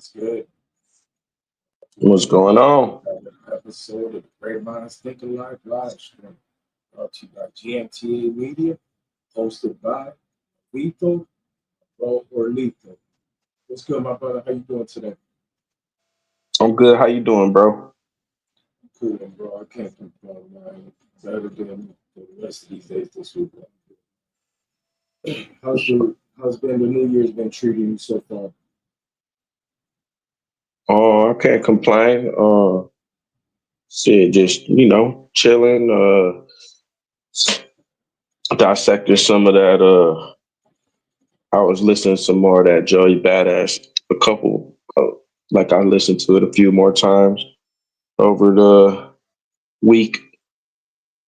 It's good. What's going on? Another episode of the Great Minds Think Alike live stream brought to you by GMTA Media, hosted by Lethal, Bro, or Lethal. What's good, my brother? How you doing today? I'm good. How you doing, bro? Cool, bro. I can't complain, man. Better than the rest of these days this week. How's been the New Year's been treating you so far? I can't complain. Shit, just chilling. Dissecting some of that. I was listening to some more of that Joey Badass. A couple, like I listened to it a few more times over the week.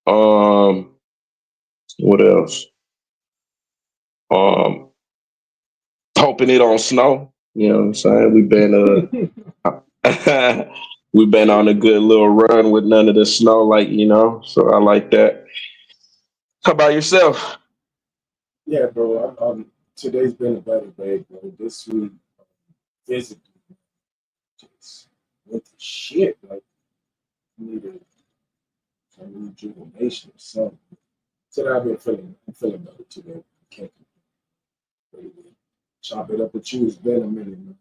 Um, what else? Um, hoping it don't snow. You know what I'm saying? We've been on a good little run with none of the snow, so I like that. How about yourself? Yeah, bro. Today's been a better day, bro. This week, physically, just went to shit. Like, I needed some rejuvenation or something. Today I'm feeling better today. I can't really chop it up with you. It's been a minute, man.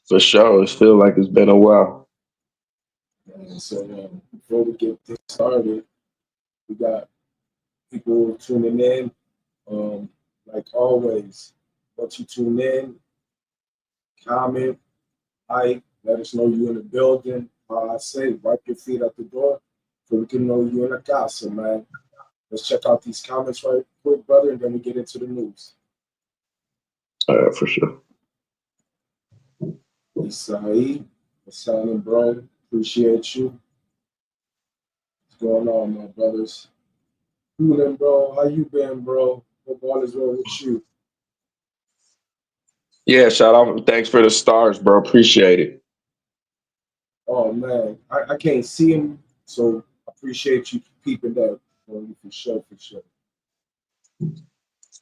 For sure. It feels like it's been a while. And so before we get this started, we got people tuning in. Like always, once you tune in, comment, like, let us know you in the building. I say, wipe your feet out the door so we can know you in the casa, man. Let's check out these comments right quick, brother, and then we get into the news. For sure. Isai, what's happening, bro? Appreciate you. What's going on, my brothers? Coolin, bro. How you been, bro? Hope all is well with you. Yeah, shout out. Thanks for the stars, bro. Appreciate it. Oh man, I can't see him, so appreciate you peeping that for me for sure, for sure.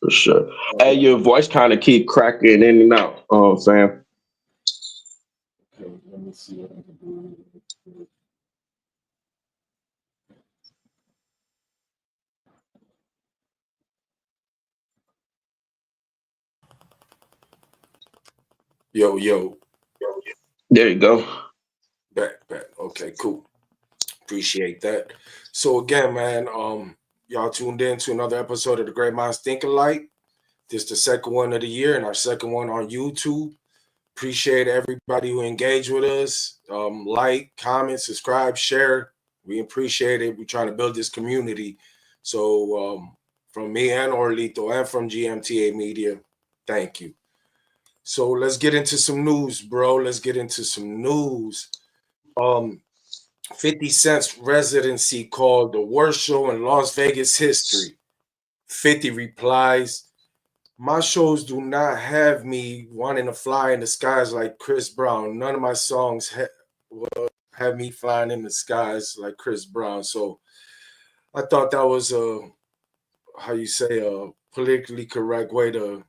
For sure. All Hey, right. your voice kind of keep cracking in and out, Sam. Okay, let me see what I can do. Yo, yo, There you go. back. Okay, cool. Appreciate that. So again, man, y'all tuned in to another episode of the Great Minds Think Alike. This is the second one of the year and our second one on YouTube. Appreciate everybody who engaged with us. Like, comment, subscribe, share. We appreciate it. We're trying to build this community. So from me and Orlito and from GMTA Media, thank you. So let's get into some news, bro. Let's get into some news. Um, 50 Cent's residency called the worst show in Las Vegas history. 50 replies, my shows do not have me wanting to fly in the skies like Chris Brown. None of my songs have me flying in the skies like Chris Brown. So I thought that was a politically correct way to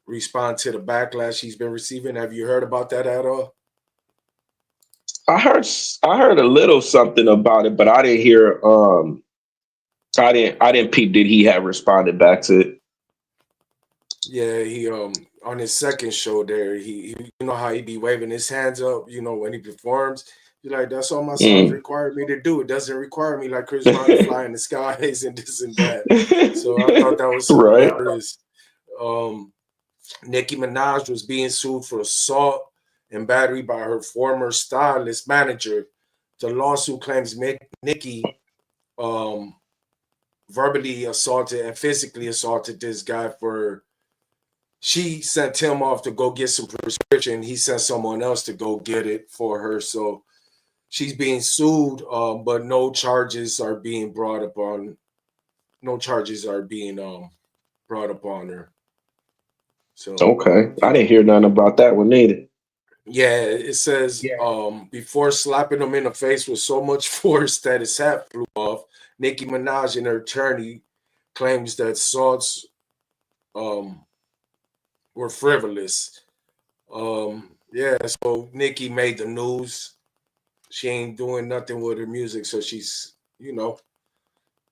respond to the backlash he's been receiving. Have you heard about that at all? I heard a little something about it, but I didn't hear. I didn't peep. Did he have responded back to it? Yeah, he on his second show there, he you know how he be waving his hands up, when he performs. He's like, that's all my songs Mm. require me to do. It doesn't require me like Chris Brown to fly in the skies and this and that. So I thought that was Right. hilarious. Um, Nicki Minaj was being sued for assault and battery by her former stylist manager. The lawsuit claims Nicki um, verbally assaulted and physically assaulted this guy for. She sent him off to go get some prescription. He sent someone else to go get it for her. So she's being sued, but no charges are being brought up on. No charges are being brought up on her. So Okay. I didn't hear nothing about that one either. yeah, it says before slapping him in the face with so much force that his hat flew off, Nicki Minaj and her attorney claims that assaults um, were frivolous. Yeah, so Nicki made the news. She ain't doing nothing with her music, so she's,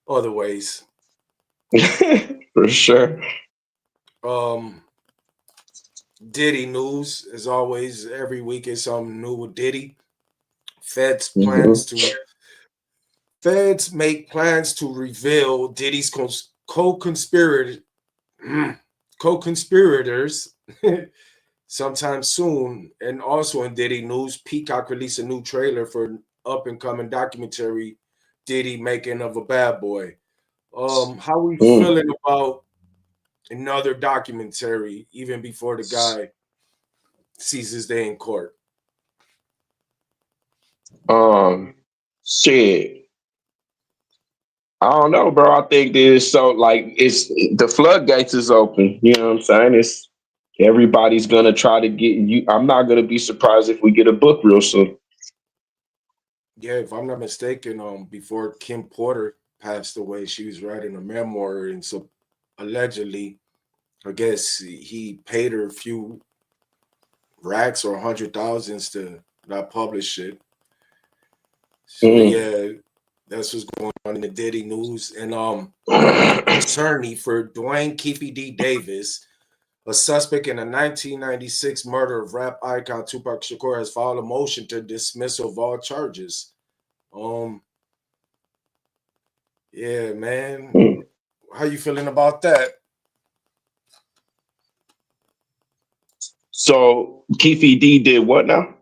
other ways. For sure. Um, Diddy news, as always, every week is something new with Diddy. Feds Mhm. plans to Feds make plans to reveal Diddy's co-conspirators co-conspirators sometime soon. And also in Diddy news, Peacock released a new trailer for an up and coming documentary, Diddy Making of a Bad Boy. How we Mm. feeling about another documentary even before the guy sees his day in court? Um, Shit. I don't know, bro. I think this so like it's the floodgates is open. You know what I'm saying? It's everybody's gonna try to get you. I'm not gonna be surprised if we get a book real soon. Yeah, if I'm not mistaken, before Kim Porter passed away, she was writing a memoir, and so allegedly, I guess he paid her a few racks or 100,000s to not publish it. So Mm. yeah, that's what's going on in the Diddy news. And attorney for Dwayne Keefe D. Davis, a suspect in a 1996 murder of rap icon Tupac Shakur, has filed a motion to dismissal of all charges. Um, yeah, man. Mm. How you feeling about that? So Keefe D did what now?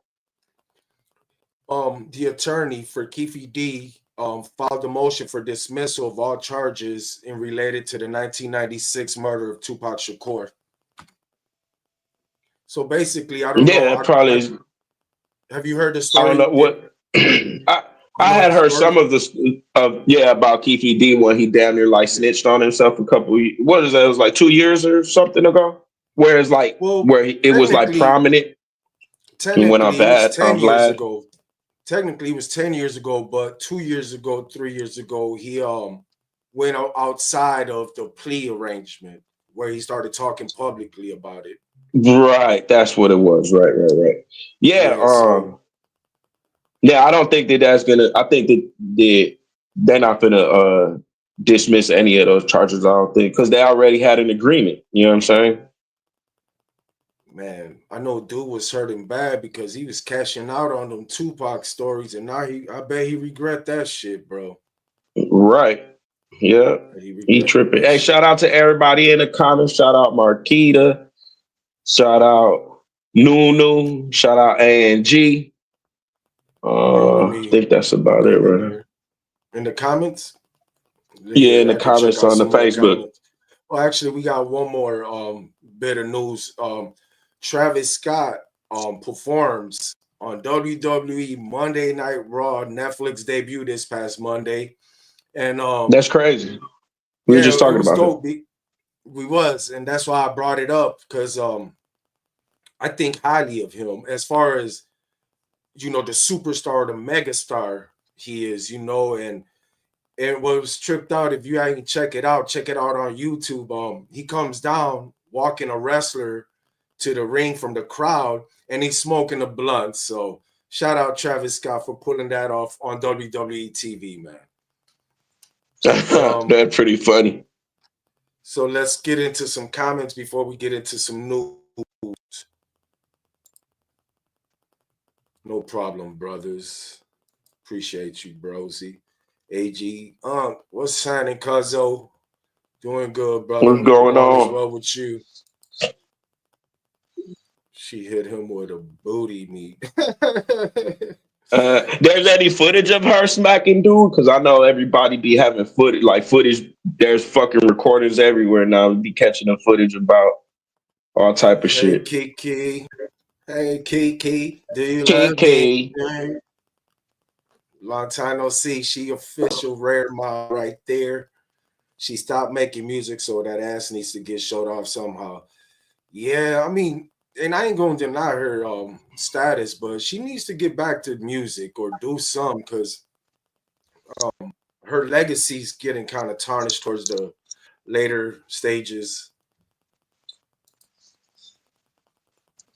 The attorney for Keefe D filed a motion for dismissal of all charges in related to the 1996 murder of Tupac Shakur. So basically, I don't know. Yeah, probably. Have you heard the I don't story? know what. I You I know had the heard some story? of the of yeah about Keefe D when he damn near like Yeah. snitched on himself a couple. What is that? It was like 2 years or something ago. Whereas like Well, where it was like technically, prominent, he went on technically, it was bad 10 on years Vlad. ago. Technically, it was 10 years ago, but 2 years ago, 3 years ago, he went outside of the plea arrangement where he started talking publicly about it. Right, that's what it was. Right. Yeah, Yeah, so yeah. I don't think that that's gonna. I think that they're not gonna dismiss any of those charges. I don't think because they already had an agreement. You know what I'm saying? man, I know dude was hurting bad because he was cashing out on them Tupac stories, and now I bet he regret that shit, bro. Right. Yeah. He He regret tripping. that Hey, shit. shout out to everybody in the comments. Shout out Marquita. Shout out Nunu. Shout out ANG. Yeah, let I me think that's about it, go in right? there in the comments. Yeah, in Yeah, the I could check comments out on the some more Facebook. comments. Well, actually, we got one more bit of news. Travis Scott performs on WWE Monday Night Raw Netflix debut this past Monday, and That's crazy. We were yeah, just it talking was about it. dope. We was, and that's why I brought it up because I think highly of him as far as the superstar, the megastar he is, and was tripped out. If you ain't check it out on YouTube. He comes down walking a wrestler to the ring from the crowd, and he's smoking a blunt. So shout out Travis Scott for pulling that off on WWE TV, man. That's pretty funny. So let's get into some comments before we get into some news. No problem, brothers. Appreciate you, Brosy. AG, what's shining, Cuzzo? Doing good, brother. What's Hope going all is on? well with you. She hit him with a booty meat. There's any footage of her smacking dude? Because I know everybody be having footage, like footage. There's fucking recorders everywhere now. Be catching the footage about all type of Hey, shit. Kiki. Hey, Kiki. Do you love me? KK. Long time no see. She official rare mom right there. She stopped making music, so that ass needs to get showed off somehow. Yeah, I mean, and I ain't gonna deny her status, but she needs to get back to music or do some because her legacy's getting kind of tarnished towards the later stages.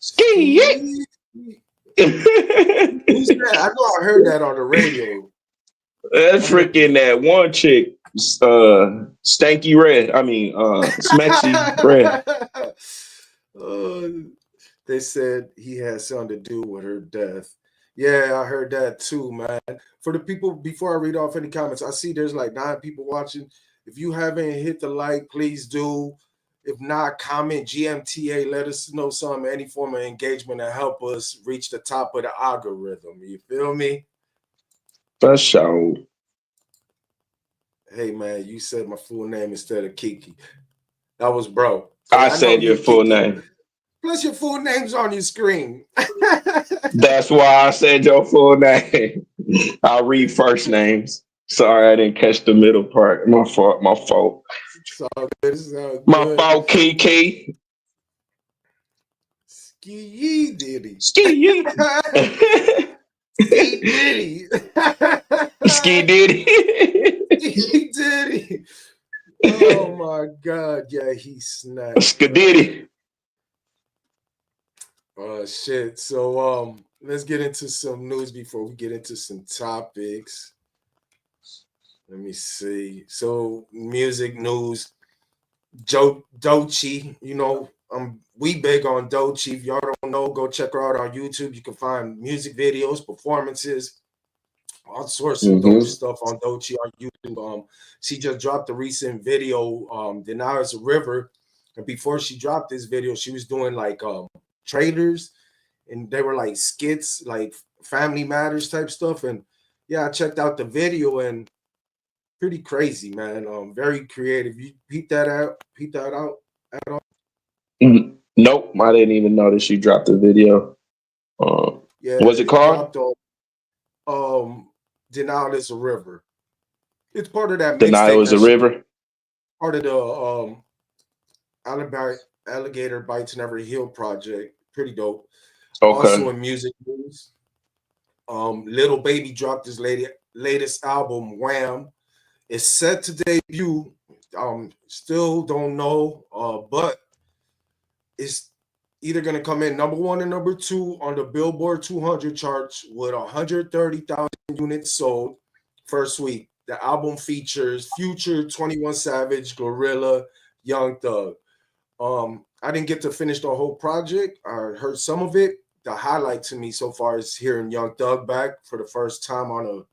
Ski. Who's that? I know I heard that on the radio. That's I heard freaking that one chick, Stanky Red. I mean, Smexy Red. uh, they said he had something to do with her death. Yeah, I heard that too, man. For the people, before I read off any comments, I see there's like 9 people watching. If you haven't hit the like, please do. If not, comment GMTA. Let us know some any form of engagement to help us reach the top of the algorithm. You feel me? For sure. Hey man, you said my full name instead of Kiki. That was bro. Hey, I I know said your you, full Kiki. name. Plus your full name's on your screen. That's why I said your full name. I'll read first names. Sorry, I didn't catch the middle part. My fault. My fault. It's all good. It's all My good. fault, Kiki. Ski Diddy. Ski Ski Diddy. Ski Diddy. Ski Diddy. Oh my God. Yeah, he snapped, man. Skadiddy. Oh shit. So let's get into some news before we get into some topics. Let me see. So music news. Joe Dochi, we big on Dochi. If y'all don't know, go check her out on YouTube. You can find music videos, performances, all sorts of dope Mm-hmm. stuff on Dochi on YouTube. She just dropped a recent video, Denial is a River. And before she dropped this video, she was doing like trailers, and they were like skits, like Family Matters type stuff. And yeah, I checked out the video and pretty crazy, man. Very creative. You peep that out? Peep that out at all? Nope, I didn't even notice you dropped the video. Yeah, What's it it called? dropped on Denial is a River. It's part of that The Nile mixtape is that a she did. river. Part of the Alligator Bites Never Heal project. Pretty dope. Also Okay. in music news, Little Baby dropped his latest album, Wham. It's set to debut. Still don't know, but it's either going to come in number 1 and number 2 on the Billboard 200 charts with 130,000 units sold first week. The album features Future, 21 Savage, Gorilla, Young Thug. I didn't get to finish the whole project. I heard some of it. The highlight to me so far is hearing Young Thug back for the first time on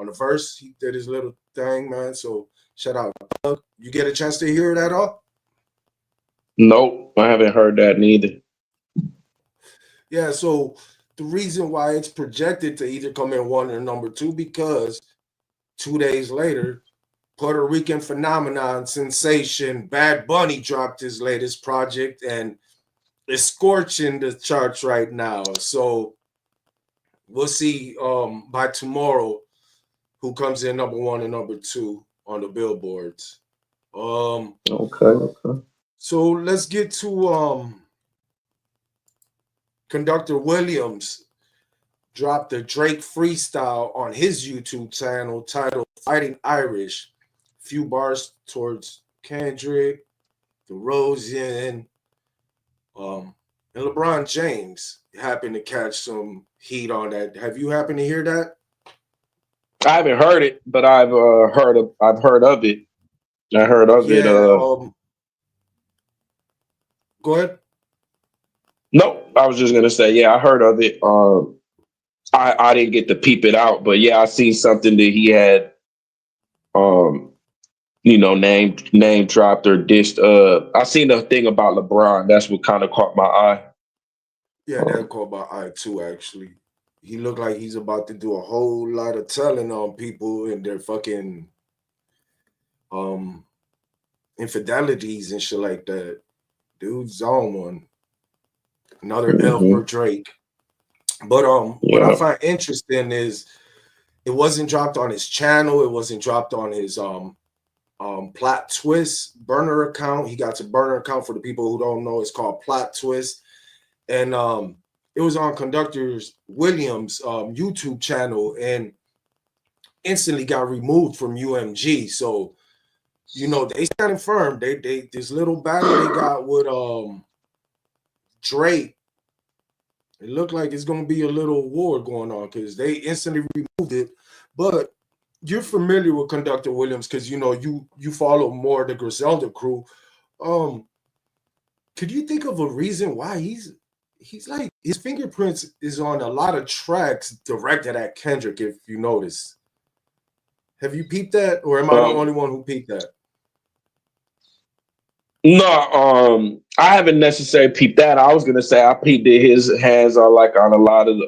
a verse. He did his little thing, man. So shout out, Thug. You get a chance to hear it at all? Nope, I haven't heard that neither. Yeah, so the reason why it's projected to either come in 1 or number 2 because 2 days later, Puerto Rican phenomenon sensation Bad Bunny dropped his latest project and is scorching the charts right now. So we'll see by tomorrow who comes in number 1 and number 2 on the billboards. Okay, okay. So let's get to Conductor Williams dropped a Drake freestyle on his YouTube channel titled Fighting Irish. Few bars towards Kendrick, DeRozan, and LeBron James happened to catch some heat on that. Have you happened to hear that? I haven't heard it, but I've heard of it. I heard of it. Yeah. Go ahead. Nope. I was just gonna say, yeah, I heard of it. I didn't get to peep it out, but yeah, I seen something that he had um name dropped or dissed. I seen a thing about LeBron. That's what kind of caught my eye. Yeah, that caught my eye too, actually. He looked like he's about to do a whole lot of telling on people and their fucking um infidelities and shit like that. Dude's on one. Another L for Hmm. Drake. But what I Yeah. find interesting is it wasn't dropped on his channel. It wasn't dropped on his Plot Twist burner account. He got a burner account for the people who don't know. It's called Plot Twist, and it was on Conductor's Williams YouTube channel, and instantly got removed from UMG. So they standing firm. They this little battle they got with Drake It looked like it's gonna be a little war going on because they instantly removed it. But you're familiar with Conductor Williams because you know you follow more the Griselda crew. Um, could you think of a reason why he's like his fingerprints is on a lot of tracks directed at Kendrick? If you notice, have you peeped that, or am I the Um, only one who peeped that? no, I haven't necessarily peeped that. I was gonna say I peeped that his hands are like on a lot of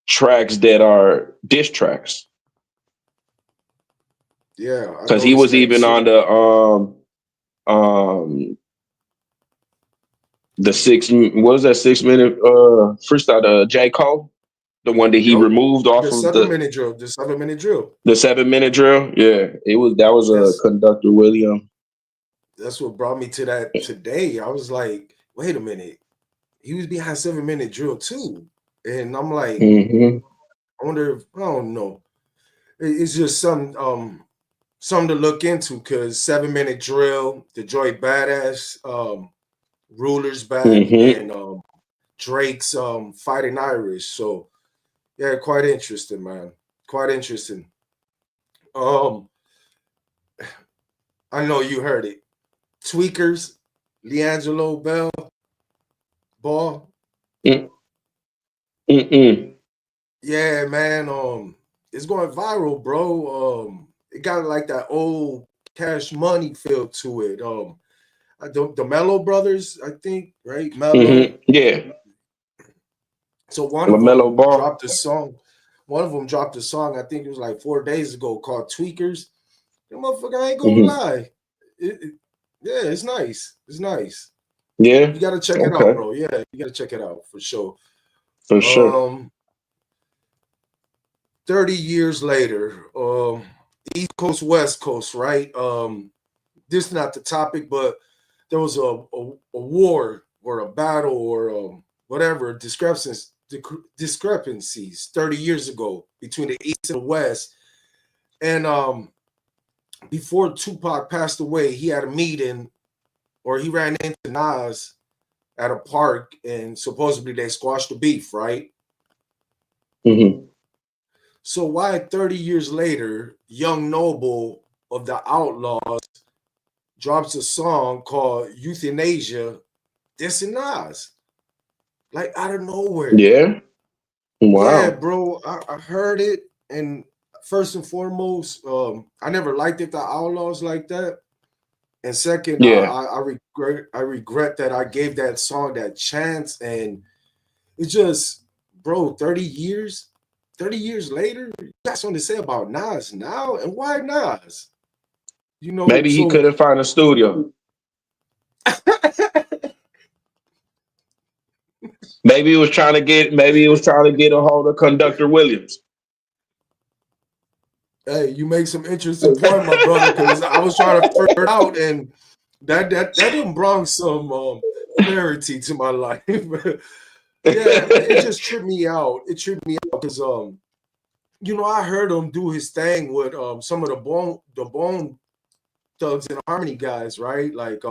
tracks that are diss tracks Yeah, I because he noticed was that. even on So um the what was that 6 minute freestyle J Cole, the one that he yup, removed off the of 7 minute drill, the 7 minute drill. the 7 minute drill. Yeah, it was that was a That's Conductor William. that's what brought me to that today. I was like, wait a minute, he was behind 7 minute drill too, and I'm like, Hmm. I wonder if I don't know. It's just something to look into because 7 minute drill, the Joy Badass, Rulers back, Hmm. and Drake's Fighting Irish. So yeah, quite interesting, man. Quite interesting. Um, I know you heard it. Tweakers, Leangelo Ball. Mm-mm. Yeah, man. It's going viral, bro. It got like that old Cash Money feel to it. The Mello brothers, I think, right? Mello. Yeah, So one of LaMelo them Ball. dropped a song. One of them dropped a song. I think it was like 4 days ago called "Tweakers." That motherfucker, I ain't gonna Hmm. lie. Yeah, it's nice. It's nice. Yeah. You gotta check it out, Okay. bro. Yeah, you gotta check it out for sure. For sure. Um, 30 years later, East Coast, West Coast, right? This is not the topic, but there was a war or a battle or whatever discrepancies 30 years ago between the East and the West. And before Tupac passed away, he had a meeting or he ran into Nas at a park and supposedly they squashed the beef, right? Hmm. So why 30 years later, Young Noble of the Outlaws drops a song called Euthanasia dissing Nas? Like out of nowhere. Yeah. Yeah, Wow. bro. I heard it. And first and foremost, I never liked it, the Outlaws like that. And second, Yeah. I regret that I gave that song that chance. And it's just, bro, 30 years, 30 years later, you got something to say about Nas now? And why Nas? Maybe he So couldn't find a studio. Maybe he was trying to get. Maybe he was trying to get a hold of Conductor Williams. hey, you make some interesting point, my brother, because I was trying to figure it out, and that didn't bring some clarity to my life. Yeah, it just tripped me out. It tripped me out because I heard him do his thing with some of the Bone Thugs and Harmony guys, right? Like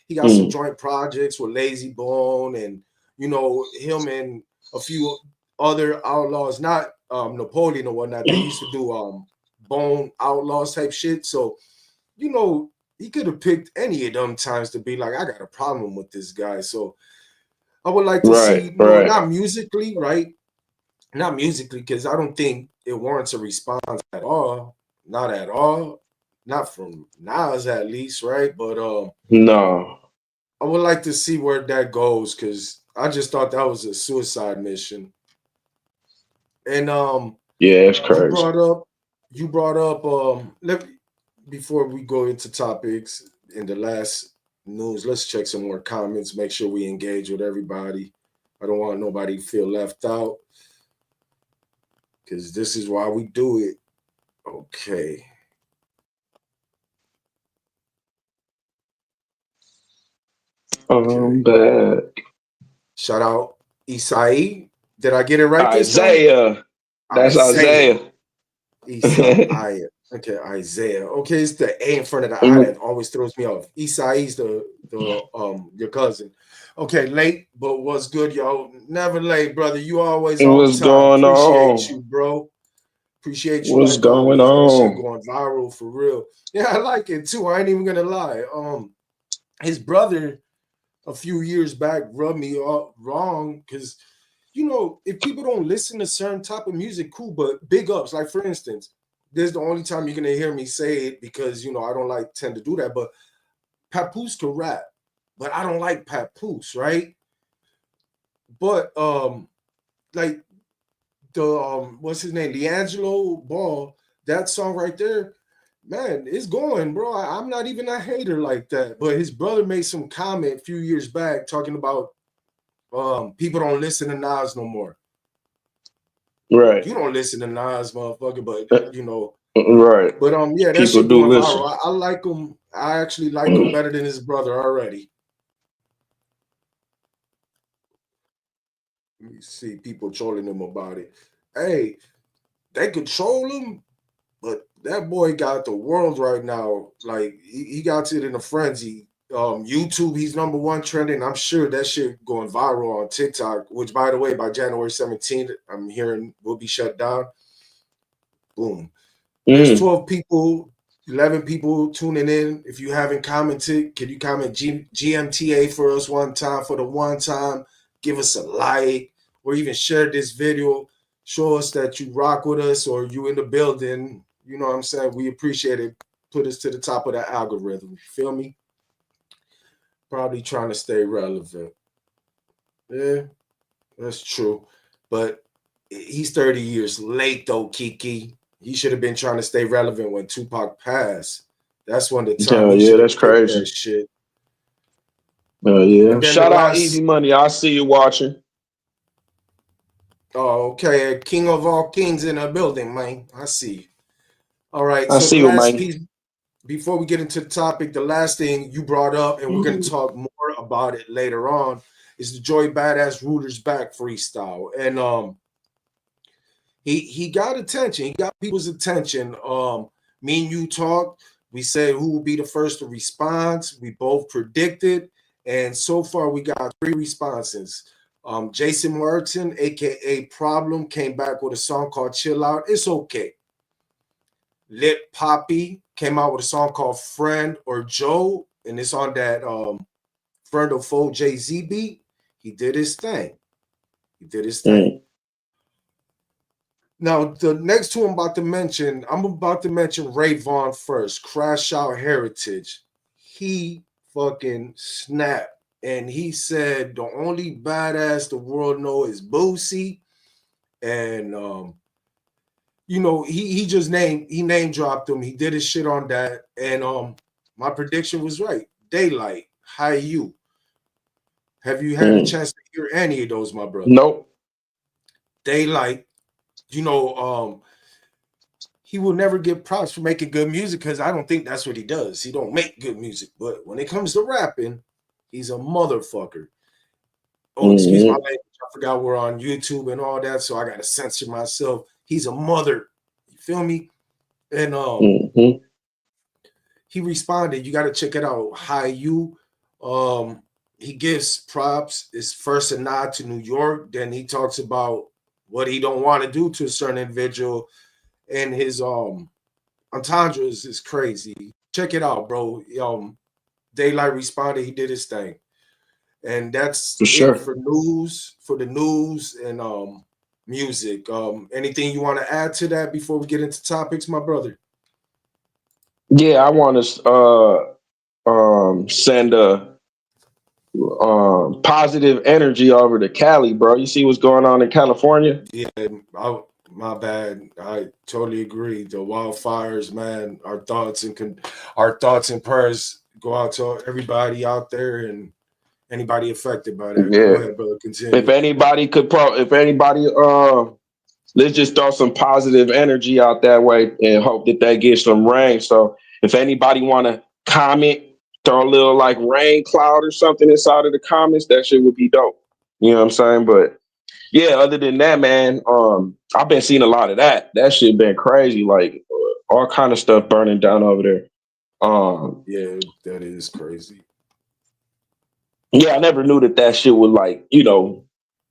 he got some Mm. joint projects with Lazy Bone and him and a few other outlaws, not Napoleon or whatnot. They used to do Bone Outlaws type shit. So, he could have picked any of them times to be like, I got a problem with this guy. So I would like to Right. see, Right. not musically, right? Not musically, because I don't think it warrants a response at all. Not at all. Not from Nas at least, right? But No. I would like to see where that goes because I just thought that was a suicide mission. And Yeah, it's you crazy. brought up you brought up before we go into topics in the last news, let's check some more comments, make sure we engage with everybody. I don't want nobody to feel left out because this is why we do it. Okay. Okay. Back. Shout out Isai. Did I get it right this time? Isaiah. That's Isaiah. Isaiah. Isaiah. Okay, Isaiah. Okay, it's the A in front of the I Mhm. that always throws me off. Isai's the your cousin. Okay, late, but what's good, yo? Never late, brother. You always on What's time. going Appreciate on? you, bro. Appreciate you What's like going always. That shit on? going viral for real. Yeah, I like it too. I ain't even gonna lie. His brother a few years back rubbed me up wrong because if people don't listen to certain type of music, cool, but big ups. Like for instance, this is the only time you're gonna hear me say it because I don't like tend to do that. But Papoose can rap, but I don't like Papoose, right? But like the what's his name, D'Angelo Ball, that song right there, man, it's going, bro. I'm not even a hater like that. But his brother made some comment a few years back talking about people don't listen to Nas no more. Right. You don't listen to Nas, motherfucker, but Uh, Right. yeah, that People shit do going listen. viral. I like him. I actually like him better than his brother already. Let me see people trolling him about it. Hey, they could troll him, but that boy got the world right now. Like he got it in a frenzy. YouTube, he's number one trending. I'm sure that shit going viral on TikTok, which by the way, by January 17th, I'm hearing will be shut down. Boom. There's Mm. 12 people, 11 people tuning in. If you haven't commented, can you comment GMTA for us one time for the one time? Give us a like or even share this video. Show us that you rock with us or you in the building. You know what I'm saying? We appreciate it. Put us to the top of the algorithm. You feel me? Probably trying to stay relevant. Yeah, that's true. But he's 30 years late though, Kiki. He should have been trying to stay relevant when Tupac passed. That's when the time Yeah, he yeah, should have that's kicked that crazy. shit. Yeah. And then the Shout out Easy last, Money. I see you watching. oh, okay, King of all kings in the building, man. I see. All right, I so the see you, last man. piece, before we get into the topic, the last thing you brought up, and we're going to talk more about it later on, is the Joy Badass Rooters Back freestyle. And he got attention. He got people's attention. Me and you talked. We said who will be the first to respond. We both predicted, and so far we got three responses. Jason Martin, aka Problem, came back with a song called "Chill Out." It's okay. Lit Poppy came out with a song called "Friend or Joe," and it's on that Friend or Foe Jay Z beat. He did his thing. He did his thing. Mm. Now, the next two I'm about to mention Ray Vaughn first. Crash Out Heritage. He fucking snapped. And he said the only badass the world know is Boosie. And he just name dropped him. He did his shit on that. And my prediction was right. Daylight. Hi you. Have you had a Mm. chance to hear any of those, my brother? Nope. Daylight, you know, he will never get props for making good music because I don't think that's what he does. He don't make good music, but when it comes to rapping, he's a motherfucker. Oh, excuse my Mm-hmm. language. I forgot we're on YouTube and all that, so I gotta censor myself. He's a mother. You feel me? And Mm-hmm. he responded. You gotta check it out. Hi you. Um, he gives props. It's first a nod to New York. Then he talks about what he don't want to do to a certain individual, and his entendres is crazy. Check it out, bro. Daylight responded. He did his thing, and that's For it sure. for news. For the news and music. Anything you want to add to that before we get into topics, my brother? Yeah, I want to send a positive energy over to Cali, bro. You see what's going on in California? Yeah, my bad. I totally agree. The wildfires, man. Our thoughts and prayers go out to everybody out there and anybody affected by that. Go Yeah. ahead, brother. If Continue. anybody if anybody, let's just throw some positive energy out that way and hope that they get some rain. So if anybody want to comment, throw a little like rain cloud or something inside of the comments, that shit would be dope. You know what I'm saying? But yeah, other than that, man, I've been seeing a lot of that. That shit been crazy. Like all kind of stuff burning down over there. Um, Yeah, that is crazy. yeah, I never knew that shit was like,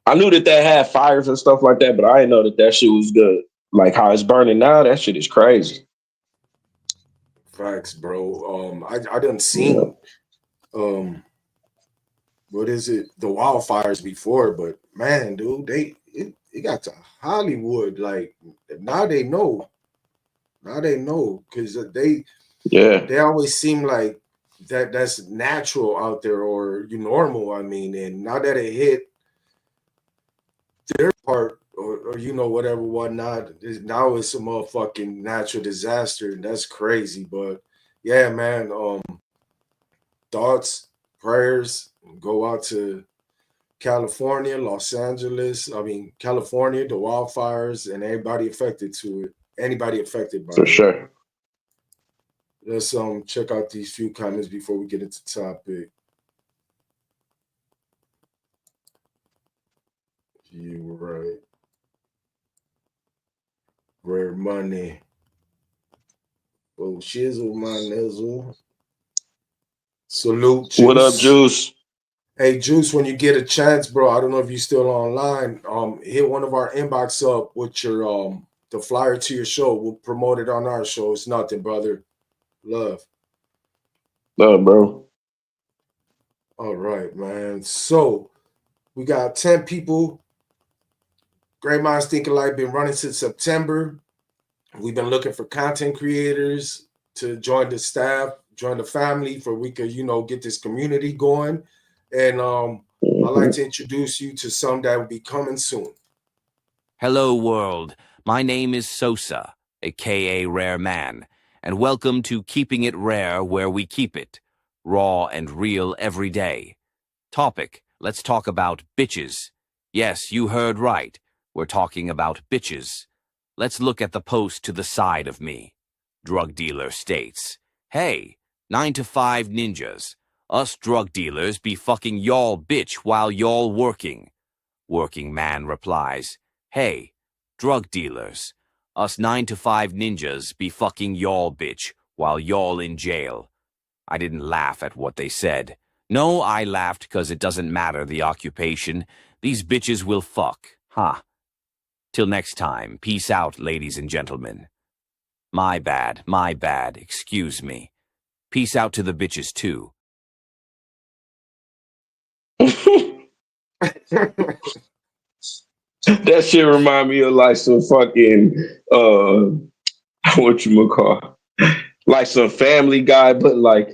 I knew that had fires and stuff like that, but I didn't know that shit was good. Like how it's burning now, that shit is crazy. Facts, bro. I done Yeah, seen um what is it, the wildfires before, but man, dude, it got to Hollywood. Like now they know. Now they know because yeah, they always seem like that's natural out there or you normal. I mean, and now that it hit their part or whatever whatnot, now it's a motherfucking natural disaster. And that's crazy. But yeah, man. Thoughts, prayers go out to California, Los Angeles. I mean, California, the wildfires, and everybody affected to it. Anybody affected by for it. sure. Let's check out these few comments before we get into topic. You were right. Rare money. Oh, shizzle, my nizzle. Salute, What up, Juice. Juice? Hey, Juice, when you get a chance, bro, I don't know if you're still online. Hit one of our inbox up with your the flyer to your show. We'll promote it on our show. It's nothing, brother. Love. Bro. All right, man. So we got 10 people. Great Minds Think Alike been running since September. We've been looking for content creators to join the staff, join the family for we could, get this community going. And I'd like to introduce you to some that will be coming soon. Hello, world. My name is Sosa, aka Rare Man, and welcome to Keeping It Rare Where We Keep It, raw and real every day. Topic, let's talk about bitches. Yes, you heard right. We're talking about bitches. Let's look at the post to the side of me. Drug dealer states, hey, 9 to 5 ninjas. Us drug dealers be fucking y'all bitch while y'all working. Working man replies, hey, drug dealers. Us 9 to 5 ninjas be fucking y'all bitch while y'all in jail. I didn't laugh at what they said. No, I laughed because it doesn't matter the occupation. These bitches will fuck. Huh. Till next time, peace out, ladies and gentlemen. My bad, excuse me. Peace out to the bitches too. That shit remind me of like some fucking what you call like some Family Guy, but like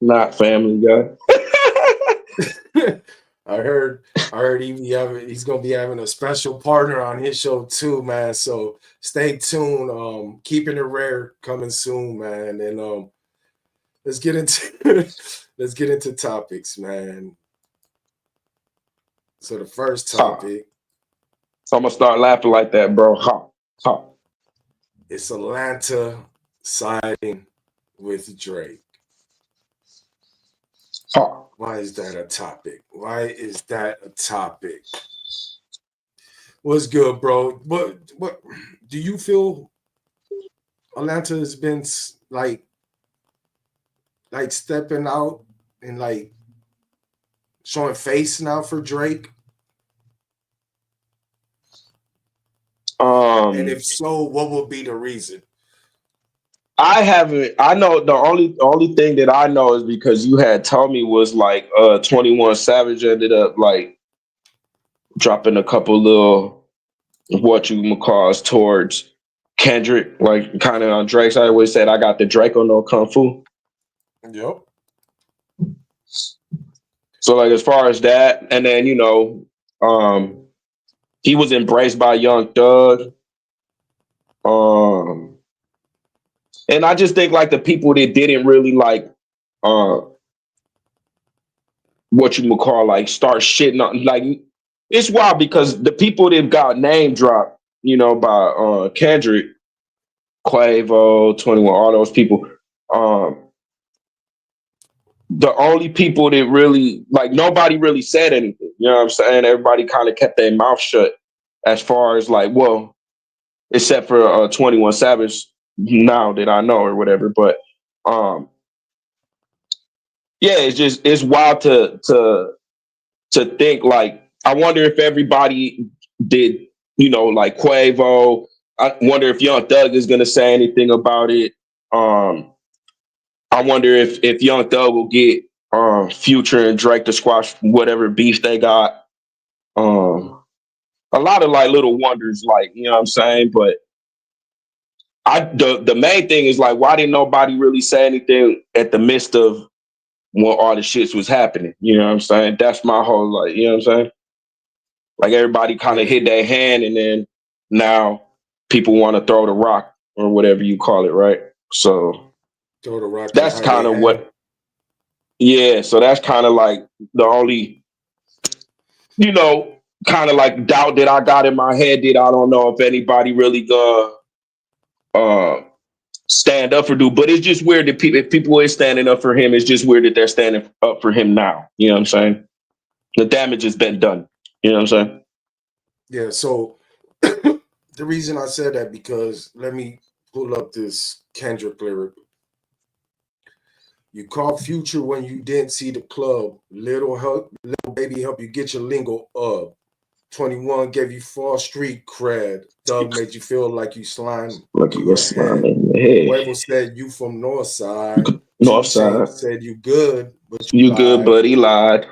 not Family Guy. I heard he's gonna be having a special partner on his show too, man. So stay tuned. Keeping it rare coming soon, man. And let's get into let's get into topics, man. So the first Ha. topic So I'm gonna start laughing like that, bro. Ha. Ha. is Atlanta siding with Drake. Ha. Why is that a topic? Why is that a topic? What's good, bro? What do you feel Atlanta has been like stepping out and like showing face now for Drake? And if so, what will be the reason? I haven't. I know the only thing that I know is because you had told me was like 21 Savage ended up like dropping a couple little what you calls towards Kendrick, like kind of on Drake's. I always said I got the Drake on no kung fu. Yep. So like as far as that, and then he was embraced by Young Thug. Um, and I just think like the people that didn't really like uh what you would call like start shitting on like it's wild because the people that got name dropped, by Kendrick, Quavo, 21, all those people. Um, the only people that really like nobody really said anything. You know what I'm saying? Everybody kind of kept their mouth shut as far as like, well, except for 21 Savage. now that I know or whatever. But yeah, it's wild to think like I wonder if everybody did, like Quavo. I wonder if Young Thug is gonna say anything about it. I wonder if Young Thug will get Future and Drake to squash whatever beef they got. A lot of like little wonders, like you know what I'm saying. But the main thing is like, why didn't nobody really say anything at the midst of when all the shits was happening? You know what I'm saying? That's my whole like, you know what I'm saying? Like everybody kind of Yeah, hit their hand, and then now people want to throw the rock or whatever you call it, right? So throw the rock and that's hide kind their of hand. what, yeah. So that's kind of like the only, you know, kind of like doubt that I got in my head that I don't know if anybody really gonna uh, stand up for dude. But it's just weird that if people is standing up for him, it's just weird that they're standing up for him now. You know what I'm saying? The damage has been done. You know what I'm saying? Yeah, so the reason I said that because let me pull up this Kendrick lyric. You called Future when you didn't see the club. Little baby help you get your lingo up. 21 gave you false street cred. Doug made you feel like you slime Look at in your your slime head. in your head. Quavo said you from North Side. North 2 side. Chainz said you good, but you You good, lied. but he lied.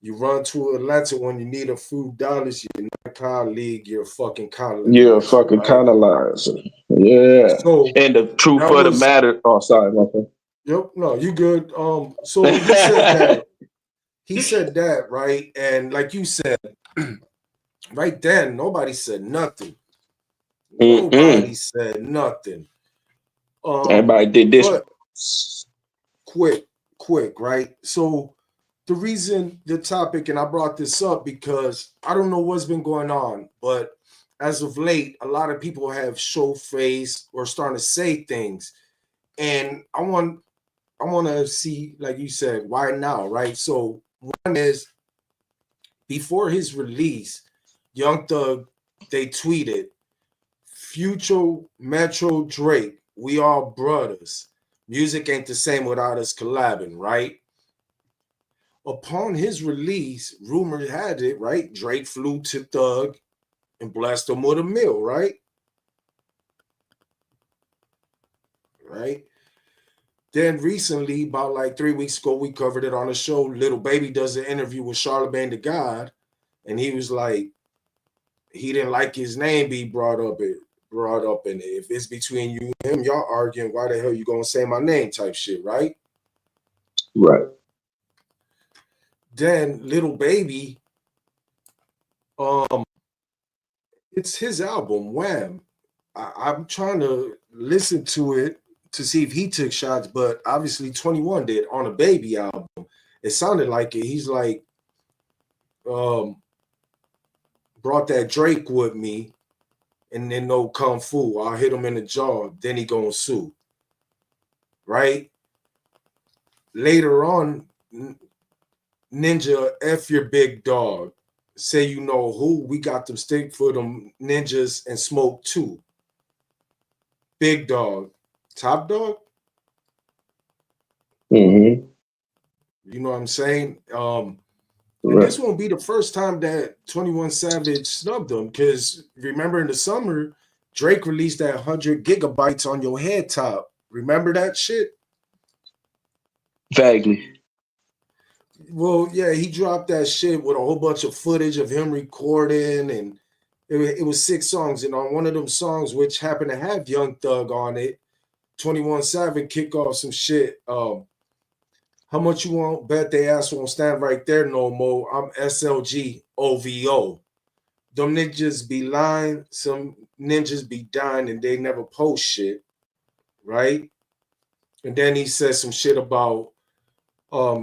You run to Atlanta when you need a few dollars. You're not a colleague. You're a fucking You're a colonizer, fucking right? colonizer. Yeah. So And the truth that of the was matter. Oh, sorry, my friend. yep. No, you good. So he said that. He said that, right? And like you said, right then, nobody said nothing. Nobody Mm-mm. said nothing. Everybody did this. But quick, right? So the reason the topic, and I brought this up because I don't know what's been going on, but as of late, a lot of people have show face or starting to say things. And I want to see, like you said, why now, right? So one is before his release, Young Thug, they tweeted, Future Metro Drake, we all brothers. Music ain't the same without us collabing, right? Upon his release, rumor had it, right? Drake flew to Thug and blessed him with a meal, right? Right. Then recently, about like 3 weeks ago, we covered it on the show. Little Baby does an interview with Charlemagne the God, and he was like, he didn't like his name be brought up in it. If it's between you and him, y'all arguing, why the hell you gonna say my name type shit, right? Right. Then Little Baby, um, it's his album, Wham. I'm trying to listen to it to see if he took shots, but obviously 21 did on a Baby album. It sounded like it. He's like, um, brought that Drake with me, and then no kung fu. I'll hit him in the jaw, then he gonna sue. Right? Later on, Ninja, F your big dog. Say you know who, we got them stick for them ninjas and smoke too. Big dog. Top dog? Mm-hmm. You know what I'm saying? And Right. this won't be the first time that 21 Savage snubbed them, because remember in the summer, Drake released that 100 gigabytes on your head top. Remember that shit? Vaguely. Well, yeah, he dropped that shit with a whole bunch of footage of him recording, and it was 6 songs. And on one of them songs, which happened to have Young Thug on it, 21 Savage kick off some shit. How much you want? Bet they ass won't stand right there no more. I'm SLG OVO. Them ninjas be lying, some ninjas be dying, and they never post shit, right? And then he said some shit about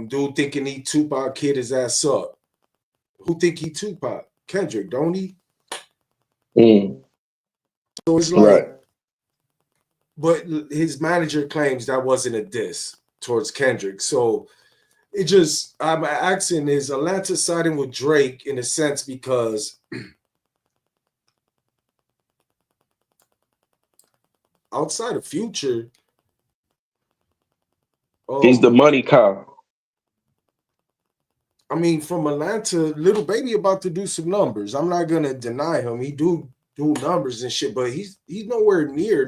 dude thinking he Tupac kid his ass up. Who think he Tupac? Kendrick, don't he? Mm. So it's Right. like, but his manager claims that wasn't a diss towards Kendrick. So it just, I'm asking, is Atlanta siding with Drake in a sense because outside of Future, He's the money cow. I mean, from Atlanta, Little Baby about to do some numbers. I'm not gonna deny him. He do numbers and shit, but he's nowhere near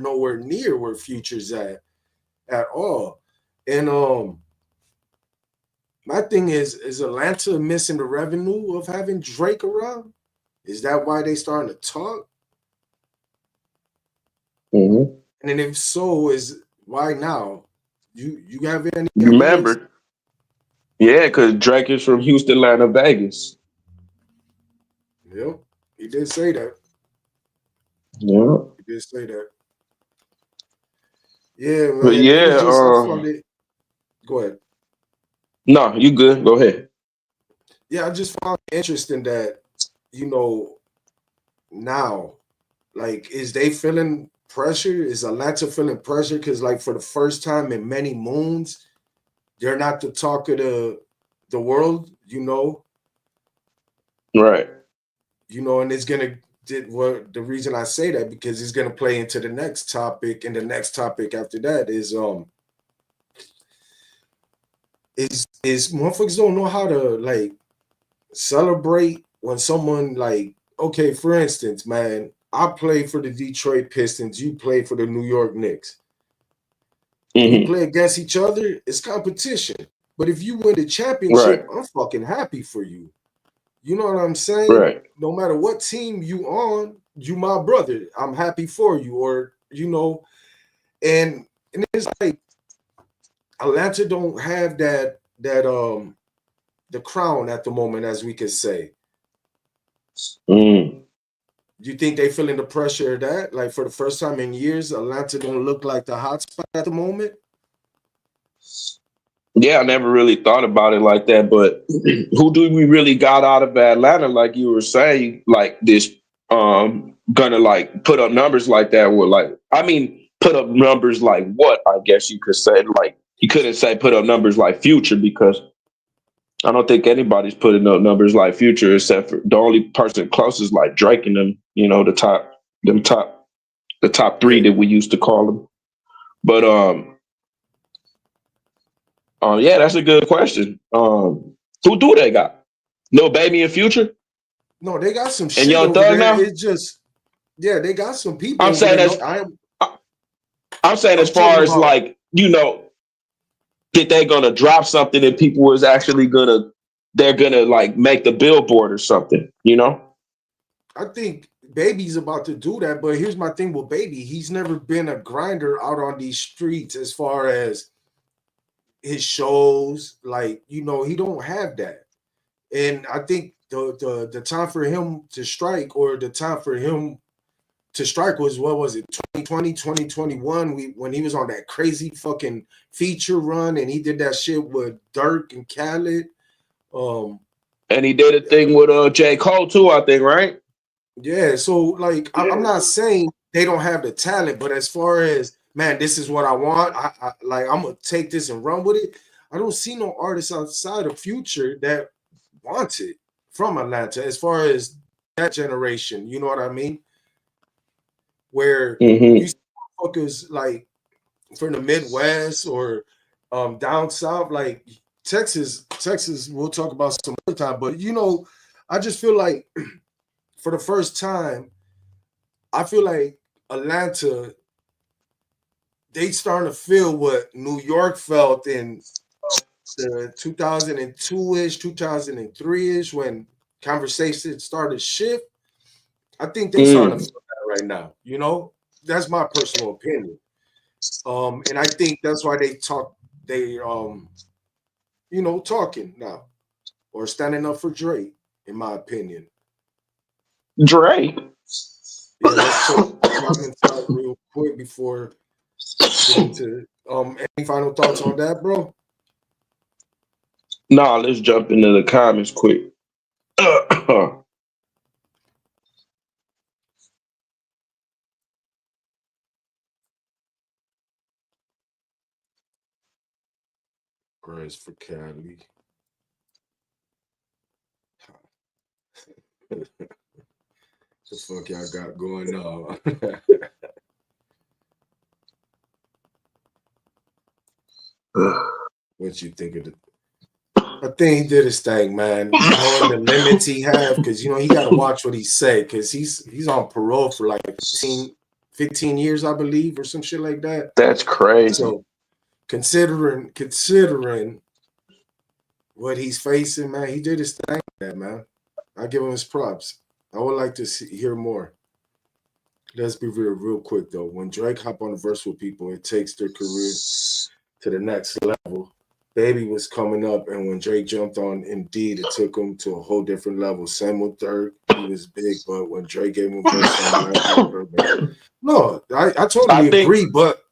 where Future's at all. And my thing is Atlanta missing the revenue of having Drake around? Is that why they starting to talk? Mm-hmm. And then if so, is why now? You have any You ideas? remember? Yeah, because Drake is from Houston, Atlanta, Vegas. Yep, he did say that. Yeah. He did say that. Yeah, But man. It was yeah, just I found it. Go ahead. no, you good. Go ahead. Yeah, I just found it interesting that, you know, now, like, is they feeling pressure? Is Atlanta feeling pressure? Because, like, for the first time in many moons, they're not the talk of the world, Right. and it's gonna what the reason I say that because it's gonna play into the next topic, and the next topic after that is motherfuckers don't know how to like celebrate when someone like, okay, for instance, man, I play for the Detroit Pistons, you play for the New York Knicks. We Mm-hmm. play against each other, it's competition. But if you win the Right. championship, I'm fucking happy for you. You know what I'm saying? Right. No matter what team you on, you my brother. I'm happy for you. Or, and it's like Atlanta don't have that the crown at the moment, as we could say. Mm. Do you think they feeling the pressure of that? Like for the first time in years, Atlanta don't look like the hot spot at the moment? Yeah, I never really thought about it like that, but who do we really got out of Atlanta, like you were saying, like this gonna like put up numbers like that with like I mean put up numbers like what I guess you could say like you couldn't say put up numbers like Future because I don't think anybody's putting up numbers like Future except for the only person closest like Drake and them, the top three Yeah. that we used to call them. But yeah, that's a good question. Who do they got? No Baby and Future No, they got some and shit Young over Thug there. now. It's just, yeah, they got some people I'm over saying there. as No, I'm saying as I'm talking far as about. like that they're gonna drop something and people is actually they're gonna like make the billboard or something. I think Baby's about to do that, but here's my thing with Baby. He's never been a grinder out on these streets as far as his shows. Like, he don't have that. And I think the time for him to strike, or the time for him to strike, was, what was it, 2020, 2021, when he was on that crazy fucking feature run and he did that shit with Dirk and Khaled. Um, And he did a thing with J. Cole too, I think, right? Yeah, so like I'm not saying they don't have the talent, but as far as, man, this is what I want. I like I'm gonna take this and run with it. I don't see no artists outside of Future that wants it from Atlanta as far as that generation. You know what I mean? Where you Mm-hmm. see motherfuckers like from the Midwest or down south, like Texas. We'll talk about some other time, but I just feel like for the first time, I feel like Atlanta, they starting to feel what New York felt in the 2002-ish, 2003-ish, when conversations started to shift. I think they starting to Mm. feel that right now. That's my personal opinion. And I think that's why talking now or standing up for Drake, in my opinion. Drake. Yeah, let's check y'all inside real quick before get into any final thoughts on that, bro? Nah, let's jump into the comments quick. Grace for Cali. The fuck y'all got going on? What you think of it? I think he did his thing, man. Knowing the limits he have, because he got to watch what he say, because he's on parole for like 15 years, I believe, or some shit like that. That's crazy. So considering what he's facing, man, he did his thing, man. I give him his props. I would like to hear more. Let's be real quick though. When Drake hop on the verse with people, it takes their career to the next level. Baby was coming up, and when Drake jumped on Indeed, it took him to a whole different level. Same with Dirk, he was big, but when Drake gave him a verse on no, I totally agree, but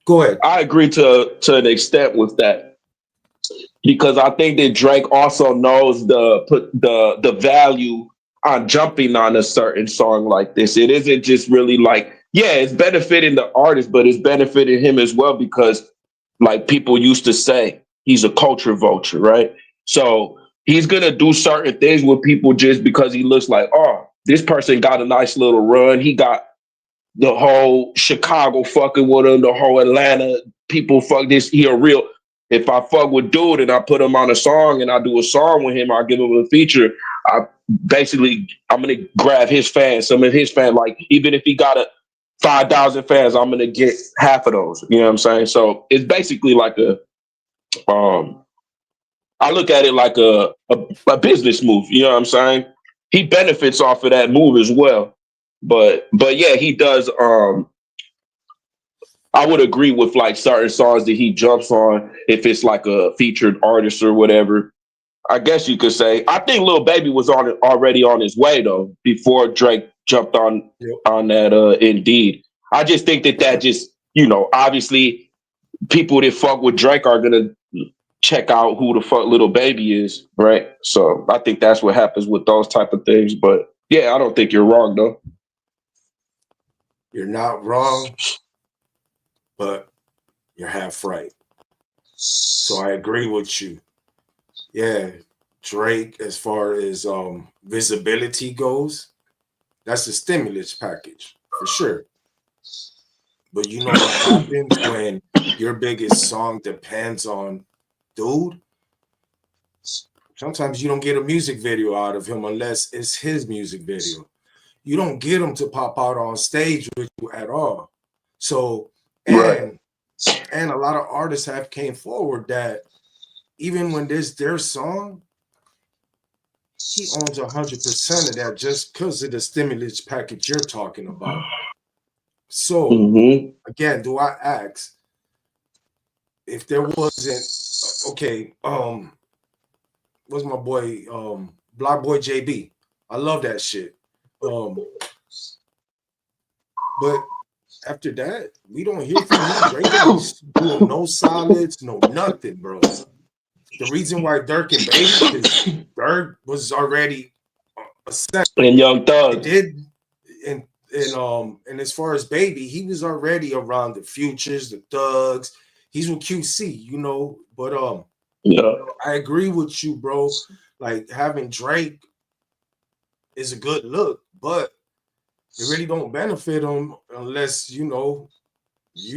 go ahead. I agree to an extent with that, because I think that Drake also knows the value on jumping on a certain song like this. It isn't just really like, yeah, it's benefiting the artist, but it's benefiting him as well, because like people used to say, he's a culture vulture, right? So he's going to do certain things with people just because he looks like, oh, this person got a nice little run. He got the whole Chicago fucking with him, the whole Atlanta people fuck this. He a real, if I fuck with dude and I put him on a song and I do a song with him, I give him a feature, I'm going to grab his fans, some of his fans, like even if he got 5,000 fans, I'm going to get half of those. You know what I'm saying? So it's basically like I look at it like a business move. You know what I'm saying? He benefits off of that move as well. But yeah, he does. I would agree with like certain songs that he jumps on if it's like a featured artist or whatever. I guess you could say. I think Lil Baby was already on his way though before Drake jumped on that Indeed. I just think that just, obviously people that fuck with Drake are gonna check out who the fuck Lil Baby is, right? So I think that's what happens with those type of things. But yeah, I don't think you're wrong though. You're not wrong, but you're half right. So I agree with you. Yeah, Drake, as far as visibility goes, that's a stimulus package for sure. But you know what happens when your biggest song depends on dude? Sometimes you don't get a music video out of him unless it's his music video. You don't get him to pop out on stage with you at all. So, and a lot of artists have came forward that even when this their song, he owns 100% of that just because of the stimulus package you're talking about. So again, do I ask if there wasn't what's my boy Block Boy JB? I love that shit. But after that, we don't hear from him. Drake ain't doing no solids, no nothing, bro. The reason why Dirk and Baby, because Dirk was already a second. And Young Thug. And as far as Baby, he was already around the Futures, the Thugs. He's with QC, But I agree with you, bro. Like having Drake is a good look, but it really don't benefit him unless you're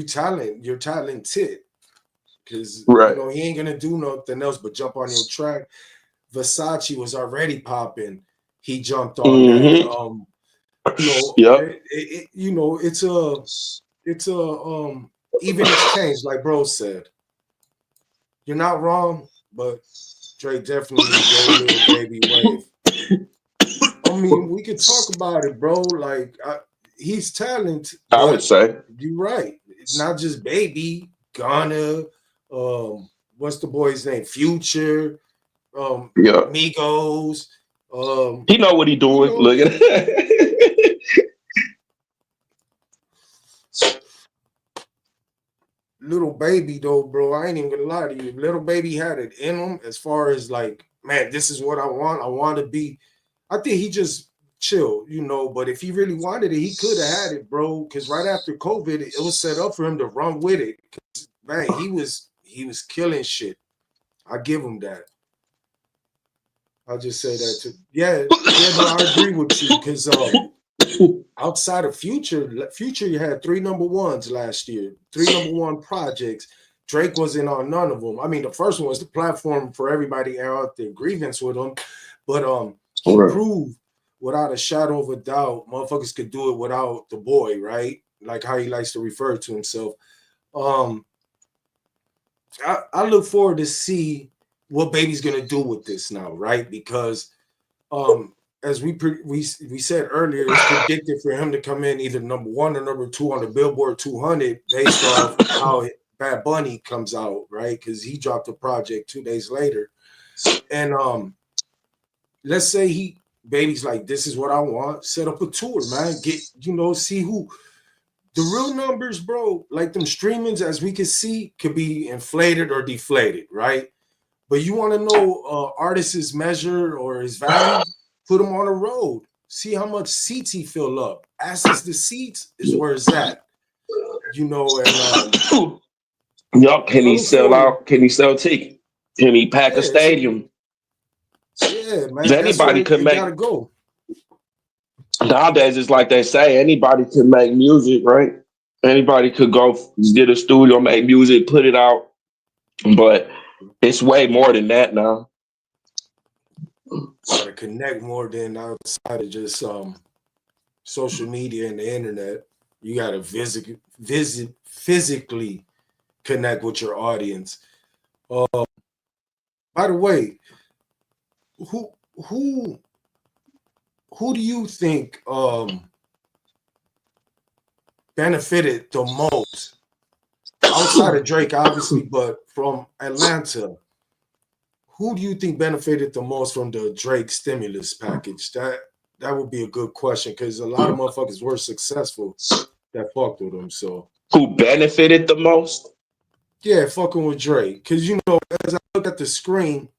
talented. Because he ain't gonna do nothing else but jump on your track. Versace was already popping. He jumped on that. It's a even exchange, like bro said. You're not wrong, but Drake definitely gave Lil Baby wave. I mean, we could talk about it, bro. Like he's talented. I would say you're right. It's not just Baby, Ghana. What's the boy's name? Future, Migos. He know what he doing. Look at it. Lil Baby though, bro. I ain't even gonna lie to you. Lil Baby had it in him as far as like, man, this is what I want. I want to be. I think he just chilled, But if he really wanted it, he could have had it, bro. Because right after COVID, it was set up for him to run with it. Man, he was killing shit. I give him that. I'll just say that too. Yeah, no, I agree with you because outside of Future, you had 3 number ones last year, 3 number 1 projects. Drake wasn't on none of them. I mean, the first one was the platform for everybody to air out their grievance with him, but he Right. proved without a shadow of a doubt, motherfuckers could do it without the boy, right? Like how he likes to refer to himself. Um, I look forward to see what Baby's gonna do with this now, right? Because as we said earlier, it's predicted for him to come in either number 1 or number 2 on the Billboard 200 based off how Bad Bunny comes out, right? Because he dropped the project 2 days later, and let's say Baby's like, this is what I want. Set up a tour, man. Get see who the real numbers, bro. Like them streamings, as we can see, could be inflated or deflated, right? But you want to know artist's measure or his value? Put him on the road. See how much seats he fill up. Access the seats is where it's at. And Yup, can I he look sell forward. out? Can he sell tickets? Can he pack a Yeah, stadium? yeah, 'Cause man. That's where anybody could it gotta make, go. nowadays it's like they say, anybody can make music, right? Anybody could go get a studio, make music, put it out. But it's way more than that now. Gotta connect more than outside of just social media and the internet. You gotta physically connect with your audience. By the way, who who who do you think benefited the most outside of Drake, obviously, but from Atlanta? Who do you think benefited the most from the Drake stimulus package? That would be a good question because a lot of motherfuckers were successful that fucked with him. So Who benefited the most? yeah, fucking with Drake. Because as I look at the screen,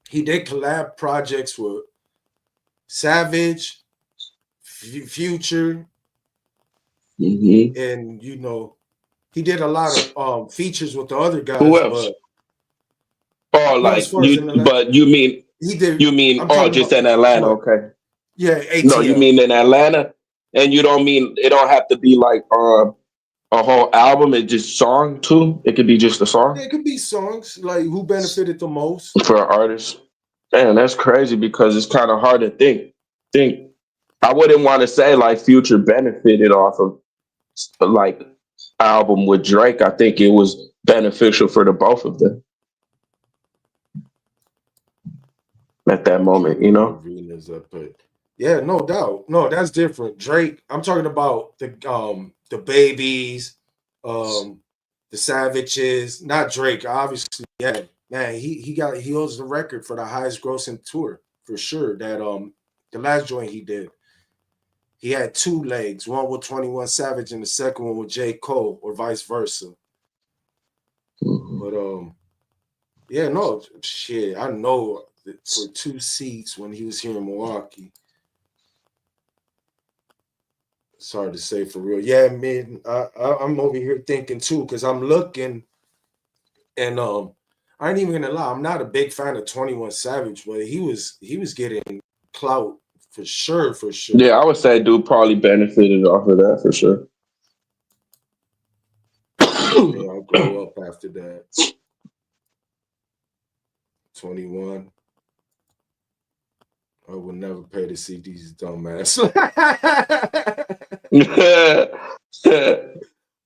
he did collab projects with Savage, Future, Mm-hmm. and he did a lot of features with the other Who guys. else? But Oh, as like far as in you, Atlanta, but you mean he did. you mean I'm oh, talking just about in Atlanta? what? Okay. Yeah, No, you ATL. mean in Atlanta, and you don't mean it don't have to be like a whole album. It just song too. It could be just a Yeah, song it could be songs like who benefited the most. for an artist. Damn, that's crazy because it's kind of hard to think. I wouldn't want to say like Future benefited off of like album with Drake. I think it was beneficial for the both of them at that Trying moment, to you pull know? arenas up, but yeah, no doubt. No, that's different. Drake, I'm talking about the babies, um, the savages, not Drake, obviously. Yeah, man, he holds the record for the highest grossing tour for sure. That the last joint he did. He had two legs, one with 21 Savage and the second one with J. Cole, or vice versa. Mhm. But yeah, no shit. I know that for 2 seats when he was here in Milwaukee. It's hard to say for real. Yeah, man. I'm over here thinking too, because I'm looking and I ain't even gonna lie, I'm not a big fan of 21 Savage, but he was getting clout for sure, for sure. Yeah, I would say dude probably benefited off of that for sure. May I grow up after that. 21. I would never pay to see these dumbass.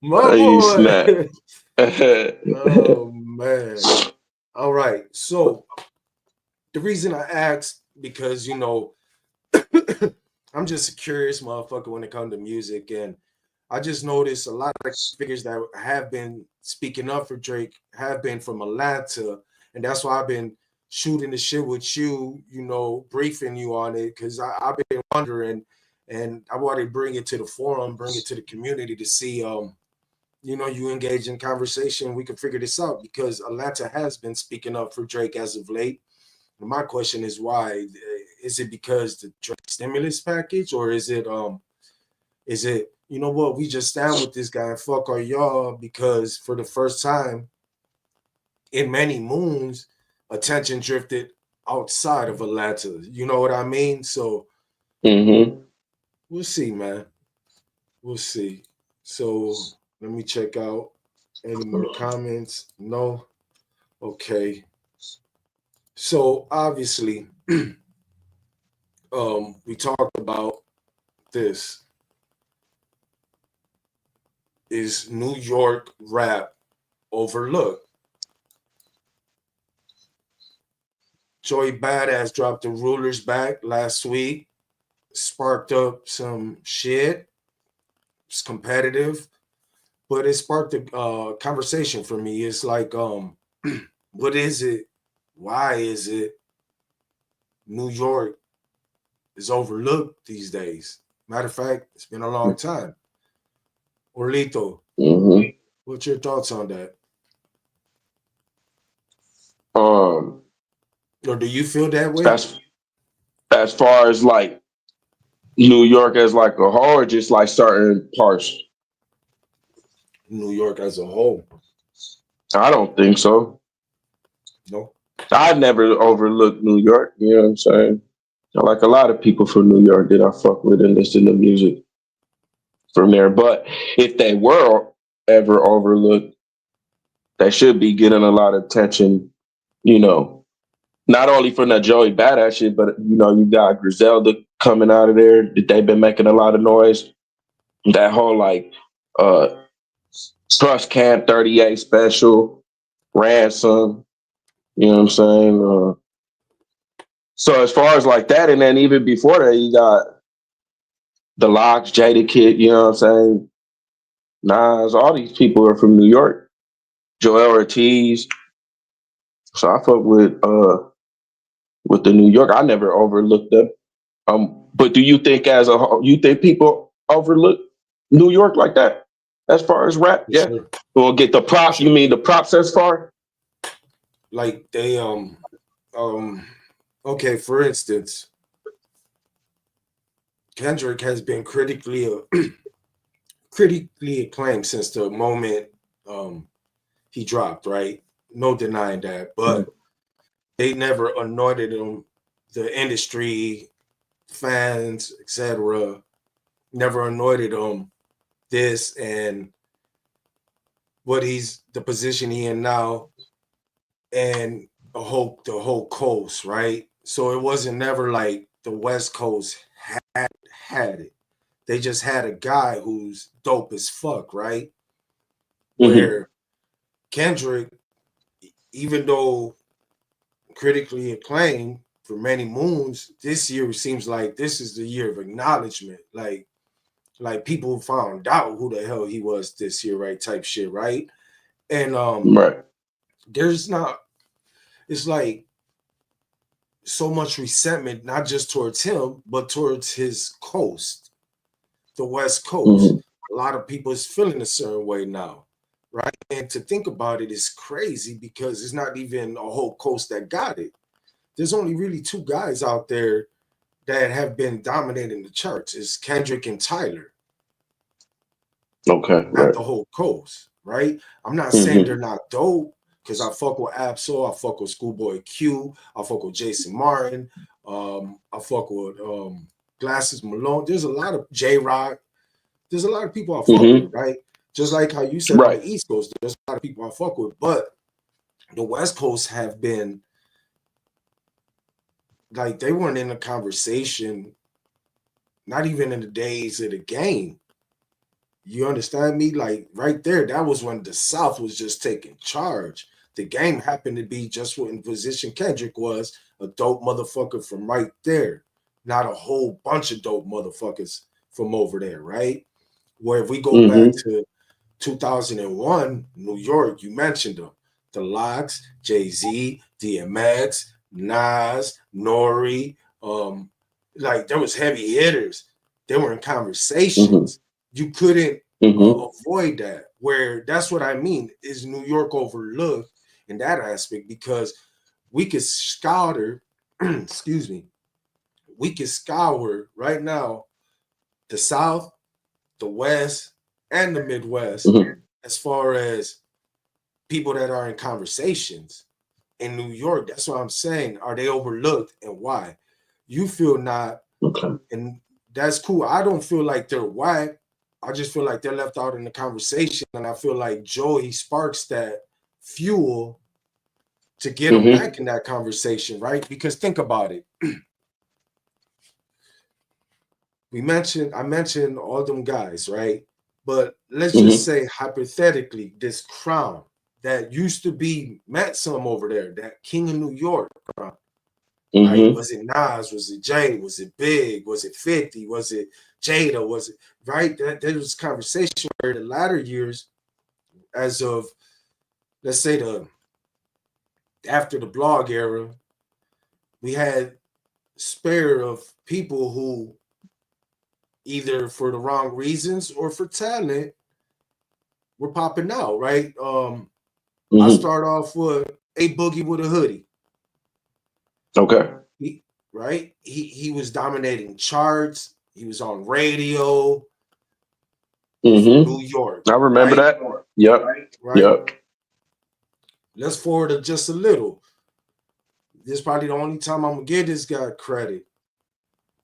My You boy. snap. Oh man. All right. So the reason I asked, because I'm just a curious motherfucker when it comes to music, and I just noticed a lot of figures that have been speaking up for Drake have been from Atlanta, and that's why I've been shooting the shit with you, briefing you on it, because I've been wondering, and I want to bring it to the forum, bring it to the community to see, you engage in conversation, we can figure this out, because Atlanta has been speaking up for Drake as of late. My question is why? Is it because the Drake stimulus package, or is it you know what, we just stand with this guy and fuck all y'all, because for the first time in many moons, attention drifted outside of Atlanta. You know what I mean? So hmm we'll see, man. We'll see. So let me check out. Any more comments? No. Okay. So obviously, we talked about this. Is New York rap overlooked? Joey Badass dropped the Rulers back last week, sparked up some shit. It's competitive, but it sparked a conversation for me. It's like, what is it? Why is it New York is overlooked these days? Matter of fact, it's been a long time. Orlito, what's your thoughts on that? Or do you feel that way? As far as like New York as like a whole, or just like certain parts? New York as a whole. I don't think so. No. I've never overlooked New York. You know what I'm saying? Like a lot of people from New York that I fuck with and listen to music from there. But if they were ever overlooked, they should be getting a lot of attention, you know, not only from that Joey Badass shit, but, you know, you got Griselda coming out of there. They've been making a lot of noise. That whole, like, Trust Camp 38 special, Ransom, you know what I'm saying? So as far as like that, and then even before that, you got the Locks, Jada Kid, you know what I'm saying? Nas, all these people are from New York. Joel Ortiz. So I fuck with the New York. I never overlooked them. But do you think as a whole, you think people overlook New York like that? As far as rap? For Yeah. sure. We'll get the props. Sure. You mean the props as far? Like they okay, for instance, Kendrick has been critically acclaimed since the moment he dropped, right? No denying that. But they never anointed him, the industry, fans, etc., never anointed him this and what he's the position he in now and the whole coast, right? So it wasn't never like the West Coast had it. They just had a guy who's dope as fuck, right? Where Kendrick, even though critically acclaimed for many moons, this year seems like this is the year of acknowledgement. Like people found out who the hell he was this year, right? Type shit, right? And Right. there's not, it's like so much resentment, not just towards him, but towards his coast, the West Coast. A lot of people is feeling a certain way now, right? And to think about it is crazy because it's not even a whole coast that got it. There's only really two guys out there that have been dominating the charts. It's Kendrick and Tyler. Okay. Not Right. the whole coast, right? I'm not saying they're not dope because I fuck with Absol, I fuck with Schoolboy Q, I fuck with Jason Martin, I fuck with Glasses Malone. There's a lot of J Rock. There's a lot of people I fuck with, right? Just like how you said on Right. the East Coast, there's a lot of people I fuck with, but the West Coast have been like they weren't in the conversation, not even in the days of the game. You understand me? Like right there, that was when the South was just taking charge. The game happened to be just what in position Kendrick was, a dope motherfucker from right there, not a whole bunch of dope motherfuckers from over there, right? Where if we go back to 2001, New York, you mentioned them, the Locks, Jay-Z, DMX, Nas, Nori, like there was heavy hitters. They were in conversations. You couldn't avoid that. Where that's what I mean is New York overlooked in that aspect because we could scour, excuse me, we could scour right now the South, the West, and the Midwest as far as people that are in conversations in New York. That's what I'm saying. Are they overlooked and why? You feel not, and that's cool. I don't feel like they're whack. I just feel like they're left out in the conversation, and I feel like Joey sparks that fuel to get them back in that conversation, right? Because think about it. I mentioned all them guys, right? But let's just say hypothetically, this crown that used to be met some over there, that King of New York crown, right? Was it Nas? Was it Jay? Was it Big? Was it 50? Was it Jada? Was it right? There was conversation where the latter years, as of let's say after the blog era, we had spare of people who either for the wrong reasons or for talent were popping out, right? I start off with A Boogie with a hoodie. Okay. He was dominating charts. He was on radio. New York. I remember that. Yep. Right. Yep. Let's forward it just a little. This is probably the only time I'm gonna give this guy credit.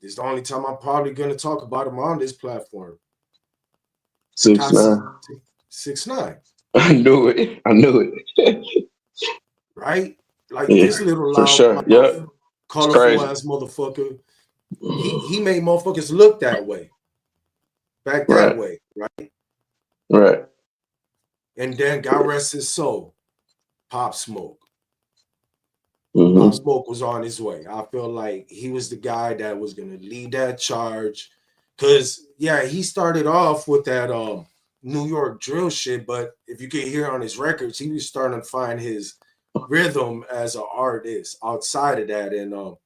This is the only time I'm probably gonna talk about him on this platform. 6ix9ine. 6ix9ine. I knew it. Right? Like this little loud, sure. Yep. colorful ass motherfucker. He made motherfuckers look that way. Back that way, right? Right. And then God rest his soul. Pop Smoke. Pop Smoke was on his way. I feel like he was the guy that was gonna lead that charge. Cause yeah, he started off with that New York drill shit, but if you could hear on his records, he was starting to find his rhythm as an artist outside of that. And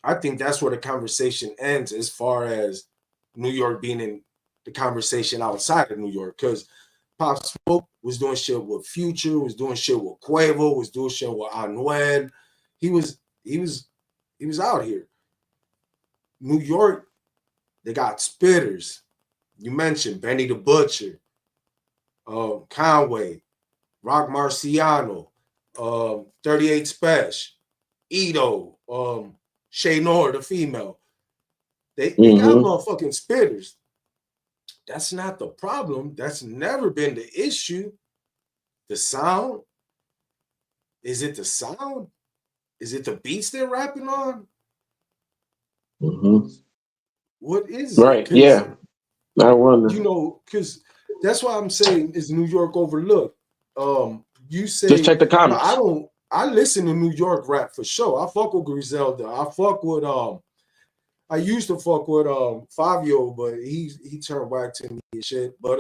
I think that's where the conversation ends as far as New York being in the conversation outside of New York. Because Pop Smoke was doing shit with Future, was doing shit with Quavo, was doing shit with Anuel. He was out here. New York, they got spitters. You mentioned Benny the Butcher, Conway, Rock Marciano, 38 Special, Ito, Shay Nor, the female. They got motherfucking spitters. That's not the problem. That's never been the issue. The sound. Is it the sound? Is it the beats they're rapping on? What is it? Right. Yeah. I wonder. You know, because that's why I'm saying is New York overlooked. You say just check the comments. I listen to New York rap for sure. I fuck with Griselda. I fuck with I used to fuck with Fabio, but he turned back to me and shit. But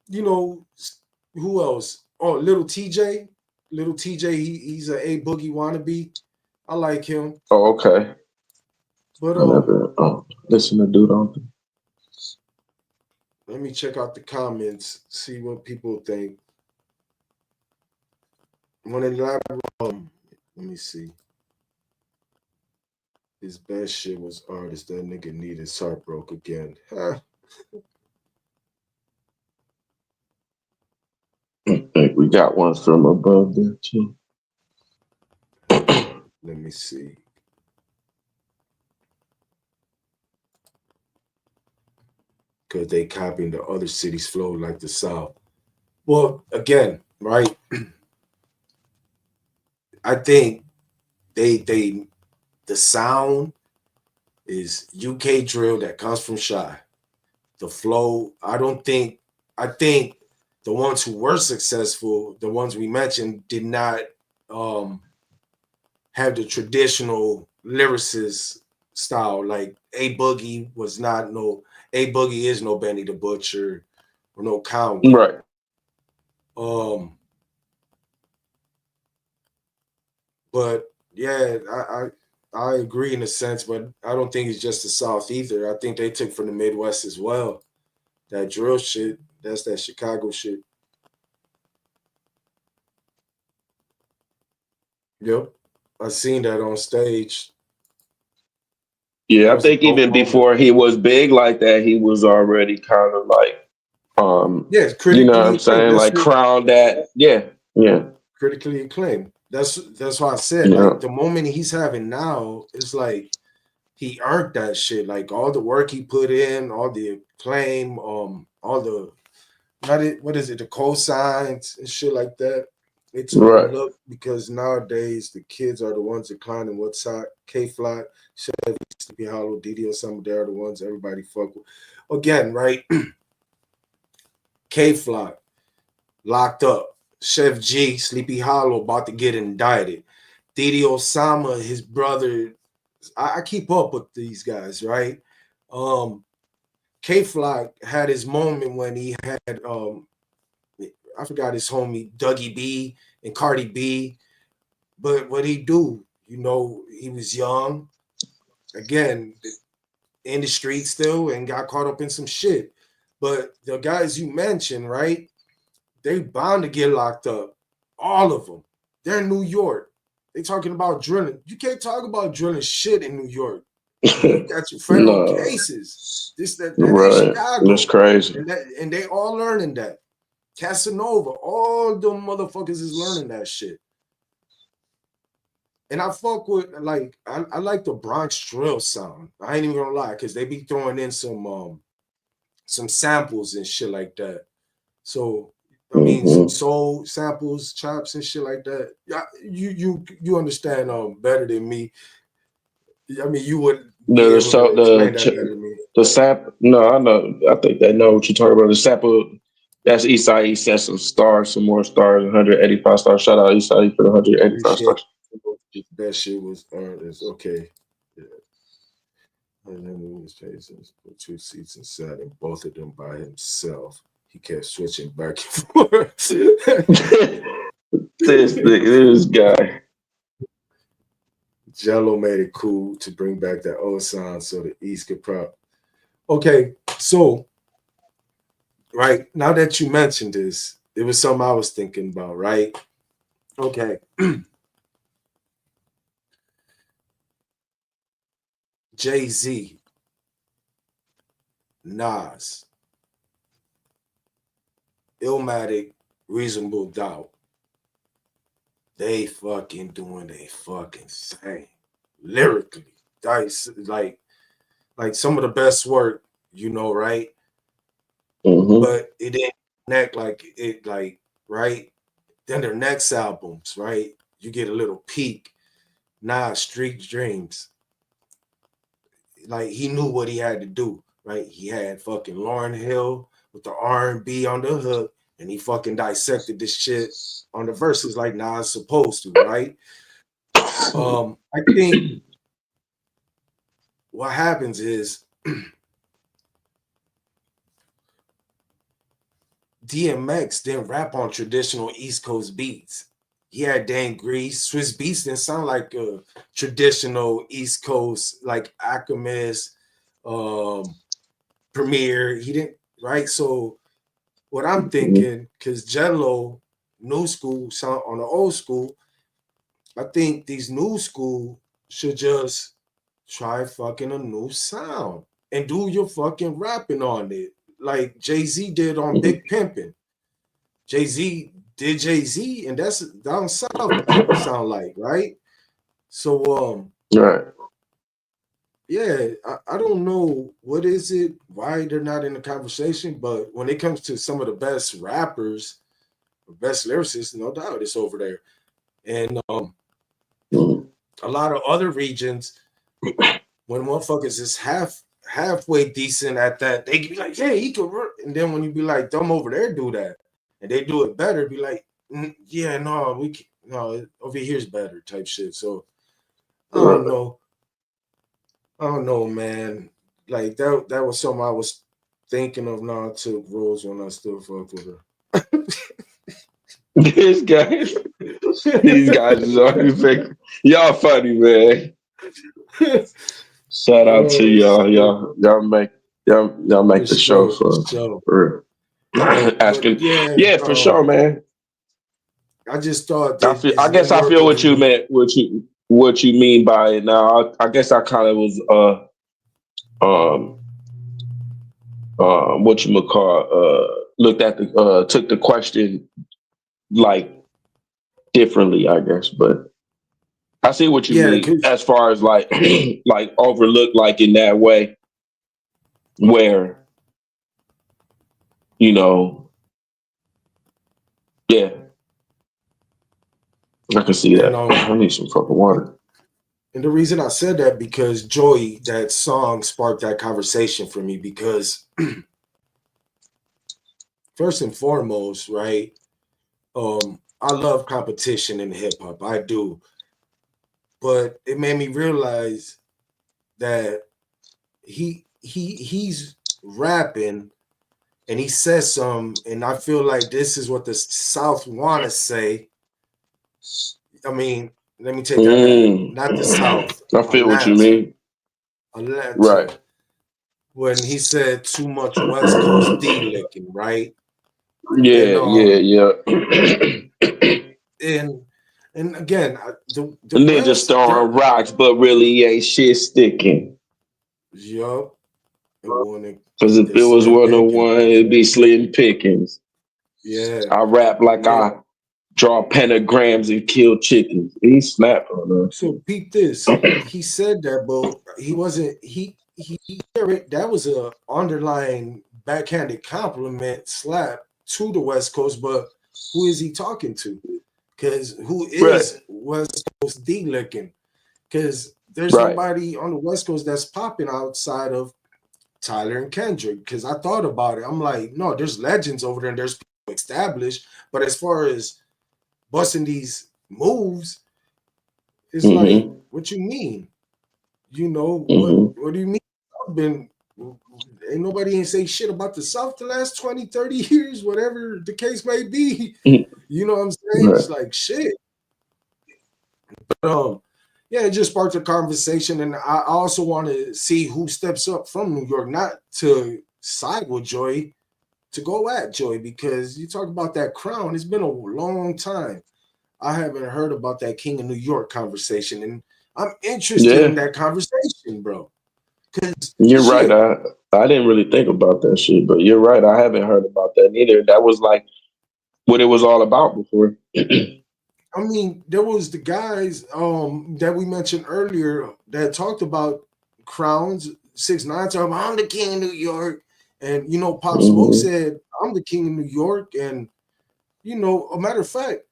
you know, who else? Oh, Little TJ. Little TJ, he's a Boogie wannabe. I like him. Oh, okay. But listen to dude on. Let me check out the comments, see what people think. When they elaborate, let me see. His best shit was artist. That nigga needed his heart broke again. Huh. I think we got one from above there too. Let me see. Because they copying the other cities' flow like the South. Well, again, right? I think the sound is UK drill that comes from Shy. The flow, I think the ones who were successful, the ones we mentioned, did not have the traditional lyricist style. Like A Boogie was not no A Boogie is no Benny the Butcher or no Conway. Right. But yeah, I agree in a sense, but I don't think it's just the South either. I think they took from the Midwest as well. That drill shit, that's that Chicago shit. Yep. I seen that on stage. Yeah, I think even before he was big like that, he was already kind of like yeah, you know what I'm saying? Like crowned that. Yeah. Critically acclaimed. That's why I said like the moment he's having now is like he earned that shit. Like all the work he put in, all the claim all the what is it, the cosigns and shit like that. They told him, Right. look, because nowadays the kids are the ones declining what's hot. K-Fly, Chevy, Sleepy Hollow, Didi or some, they're the ones everybody fuck with. Again, right? K-Fly, locked up. Chef G, Sleepy Hollow, about to get indicted. Didi Osama, his brother. I keep up with these guys, right? K-Fly had his moment when he had I forgot his homie Dougie B and Cardi B. But what he do? You know, he was young. Again, in the street still and got caught up in some shit. But the guys you mentioned, right? They bound to get locked up. All of them. They're in New York. They talking about drilling. You can't talk about drilling shit in New York. You got your federal No. cases. That Right. ain't Chicago. That's crazy. And they all learning that. Casanova, all them motherfuckers is learning that shit. And I fuck with, like, I like the Bronx drill sound. I ain't even gonna lie, because they be throwing in some samples and shit like that. So I mean, some soul samples, chops and shit like that. Yeah, you understand better than me. I mean, you would be able to explain that better than me. The sample. No, I know. I think they know what you're talking about. The sample. That's Eastside. He sent some stars, some more stars, 185 stars. Shout out Eastside for the 185 stars. That shit was it's okay. Yeah. And then his faces put 2 seats inside, and both of them by himself. He kept switching back and forth. this guy. Jello made it cool to bring back that old sound so the East could prop. Okay, so right now that you mentioned this, it was something I was thinking about, right? Okay. Jay-Z, Nas, Illmatic, Reasonable Doubt. They fucking doing their fucking thing lyrically. That's like some of the best work, you know, right? But it didn't connect right. Then their next albums, right? You get a little peek. Street Dreams. Like he knew what he had to do, right? He had fucking Lauryn Hill with the R&B on the hook, and he fucking dissected this shit on the verses like Nas supposed to, right? I think what happens is DMX didn't rap on traditional East Coast beats. He had Dan Grease. Swiss Beats didn't sound like a traditional East Coast, like Alchemist, Premier. He didn't, right? So what I'm thinking, because Jello, new school, sound on the old school, I think these new school should just try fucking a new sound and do your fucking rapping on it. Like Jay-Z did on Big Pimpin'. Jay-Z did Jay-Z, and that's down south people sound like, right? So right. Yeah, I don't know what is it, why they're not in the conversation, but when it comes to some of the best rappers, best lyricists, no doubt it's over there. And a lot of other regions, when motherfuckers is halfway decent at that, they be like, yeah, he could work. And then when you be like, them over there do that, and they do it better, be like, yeah, no, over here's better type shit. So I don't know, man. Like that was something I was thinking of now. I took Rose when I still fuck with her. These guys is always fake. Y'all funny, man. Shout out to y'all. Y'all make the show for asking. Yeah, for sure, man. I just thought I feel what you meant. What you mean by it now. I guess I kind of was what you looked at took the question like differently, I guess, but I see what you mean as far as like like overlooked like in that way where you know, yeah, I can see And that. I need some fucking water. and the reason I said that because Joy, that song sparked that conversation for me because first and foremost, right? I love competition in hip hop. I do. But it made me realize that he's rapping and he says some, and I feel like this is what the South want to say. I mean, let me take that back. Not the South, I feel what you Atlanta. mean. Atlanta. Right. When he said too much West Coast D licking, right? And Yeah, yeah, and and again, the Niggas West, throwing rocks, but really ain't shit sticking. yup, it wanted Cause if the it was slim one on picking, one, it'd be Slim Pickings. yeah, I rap like yeah. I draw pentagrams and kill chickens. He snapped on us. So peep this. He said that, but he wasn't. That was a underlying backhanded compliment slap to the West Coast. But who is he talking to? Because who Right, is West Coast D licking? Because there's right. nobody on the West Coast that's popping outside of Tyler and Kendrick. Because I thought about it. I'm like, no, there's legends over there and there's people established. But as far as busting these moves, it's like, Mm-hmm. what you mean? You know, Mm-hmm. what do you mean? I've been ain't nobody ain't say shit about the South the last 20, 30 years, whatever the case may be. You know what I'm saying? Right. It's like shit. But yeah, it just sparked a conversation. And I also want to see who steps up from New York, not to side with Joy, to go at Joy, because you talk about that crown, it's been a long time. I haven't heard about that King of New York conversation. And I'm interested in Yeah, that conversation, bro. Because you're right. shit, I didn't really think about that shit, but you're right. I haven't heard about that neither. That was like what it was all about before. I mean, there was the guys that we mentioned earlier that talked about crowns. 6ix9ine talking about I'm the king of New York. And you know, Pop Smoke Mm-hmm. said, I'm the king of New York. And you know, a matter of fact,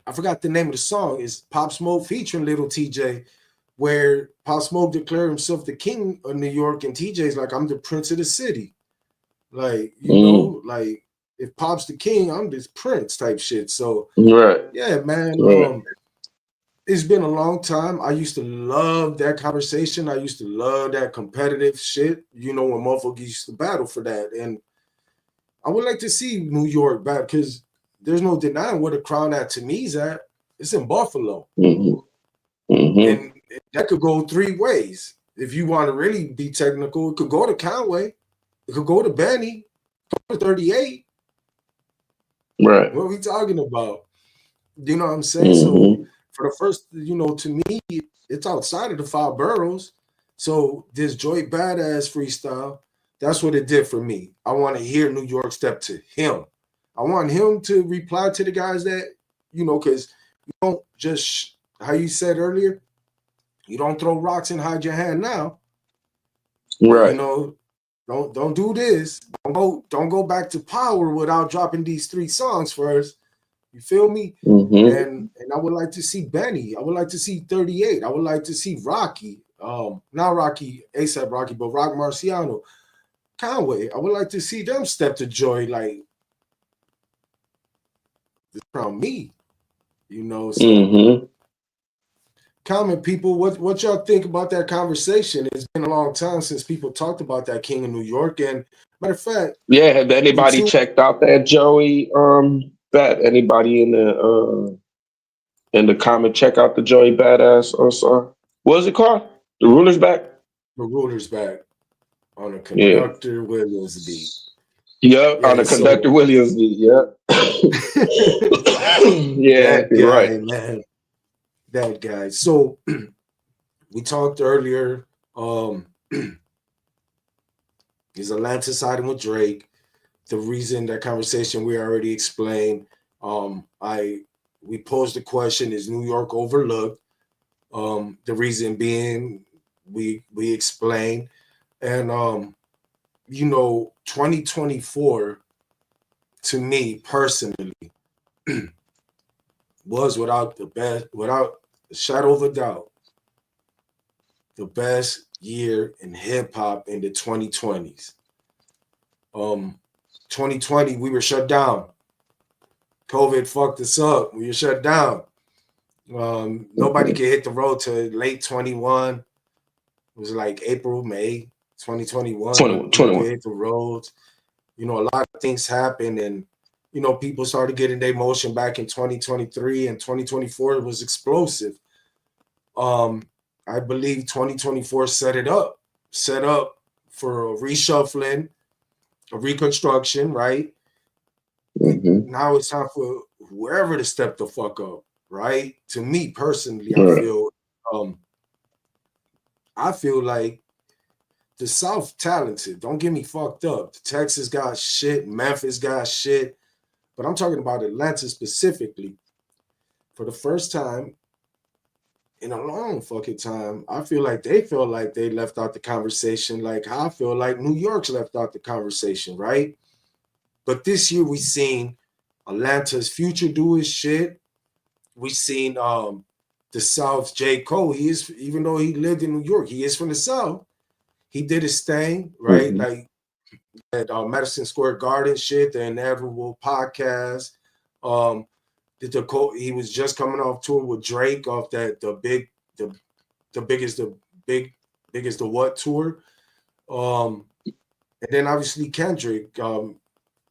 I forgot the name of the song. It's Pop Smoke featuring Little TJ, where Pop Smoke declared himself the king of New York, and TJ's like, I'm the prince of the city. Like, you Mm. know, like if Pop's the king, I'm this prince type shit. So Right. yeah, man. Right. It's been a long time. I used to love that conversation. I used to love that competitive shit. You know, when motherfuckers used to battle for that. And I would like to see New York back because there's no denying where the crown at to me's at. It's in Buffalo. Mm-hmm. Mm-hmm. And that could go three ways. If you want to really be technical, it could go to Conway, it could go to Benny, go to 38. Right. What are we talking about? You know what I'm saying? So Mm-hmm. for the first, you know, to me, it's outside of the 5 boroughs. So this Joy Badass freestyle, that's what it did for me. I want to hear New York step to him. I want him to reply to the guys that, you know, because you don't just, how you said earlier, you don't throw rocks and hide your hand now. But you Right. know, don't do this. Don't go back to power without dropping these 3 songs first. You feel me? Mm-hmm. And I would like to see Benny. I would like to see 38. I would like to see Rocky. Not Rocky, ASAP Rocky, but Rock Marciano. Conway. I would like to see them step to Joy like this from me. You know, so Mm-hmm. comment people, what y'all think about that conversation? It's been a long time since people talked about that King of New York. And matter of fact, Yeah, have with anybody you, checked out that Joey bet? Anybody in the comment check out the Joey Badass or song? What is it called? The Ruler's Back? the ruler's back on a Yeah. conductor Williams beat. Yep, on Yeah, the Conductor so Williams beat, yep. Yeah, that you're right. guy, man, that guy. So we talked earlier. Is Atlanta siding with Drake? The reason that conversation we already explained. I we posed the question: is New York overlooked? The reason being, we explained, and you know, 2024 to me personally was without a shadow of a doubt, the best year in hip hop in the 2020s. 2020, we were shut down. COVID fucked us up. We were shut down. Nobody could hit the road till late 21. It was like April, May 2021. 21. People could hit the roads. You know, a lot of things happened, and you know, people started getting their motion back in 2023, and 2024 was explosive. I believe 2024 set up for a reshuffling, a reconstruction, right? Mm-hmm. Now it's time for whoever to step the fuck up, right? To me personally, I feel like the South talented. Don't get me fucked up. Texas got shit, Memphis got shit, but I'm talking about Atlanta specifically. For the first time in a long fucking time, I feel like they feel like they left out the conversation, like how I feel like New York's left out the conversation, right? But this year we seen Atlanta's Future do his shit. We seen the South J. Cole. He is, even though he lived in New York, he is from the South. He did his thing, right? Mm-hmm. Like at Madison Square Garden shit, the Inevitable podcast. He was just coming off tour with Drake off that the biggest the what tour. And then obviously Kendrick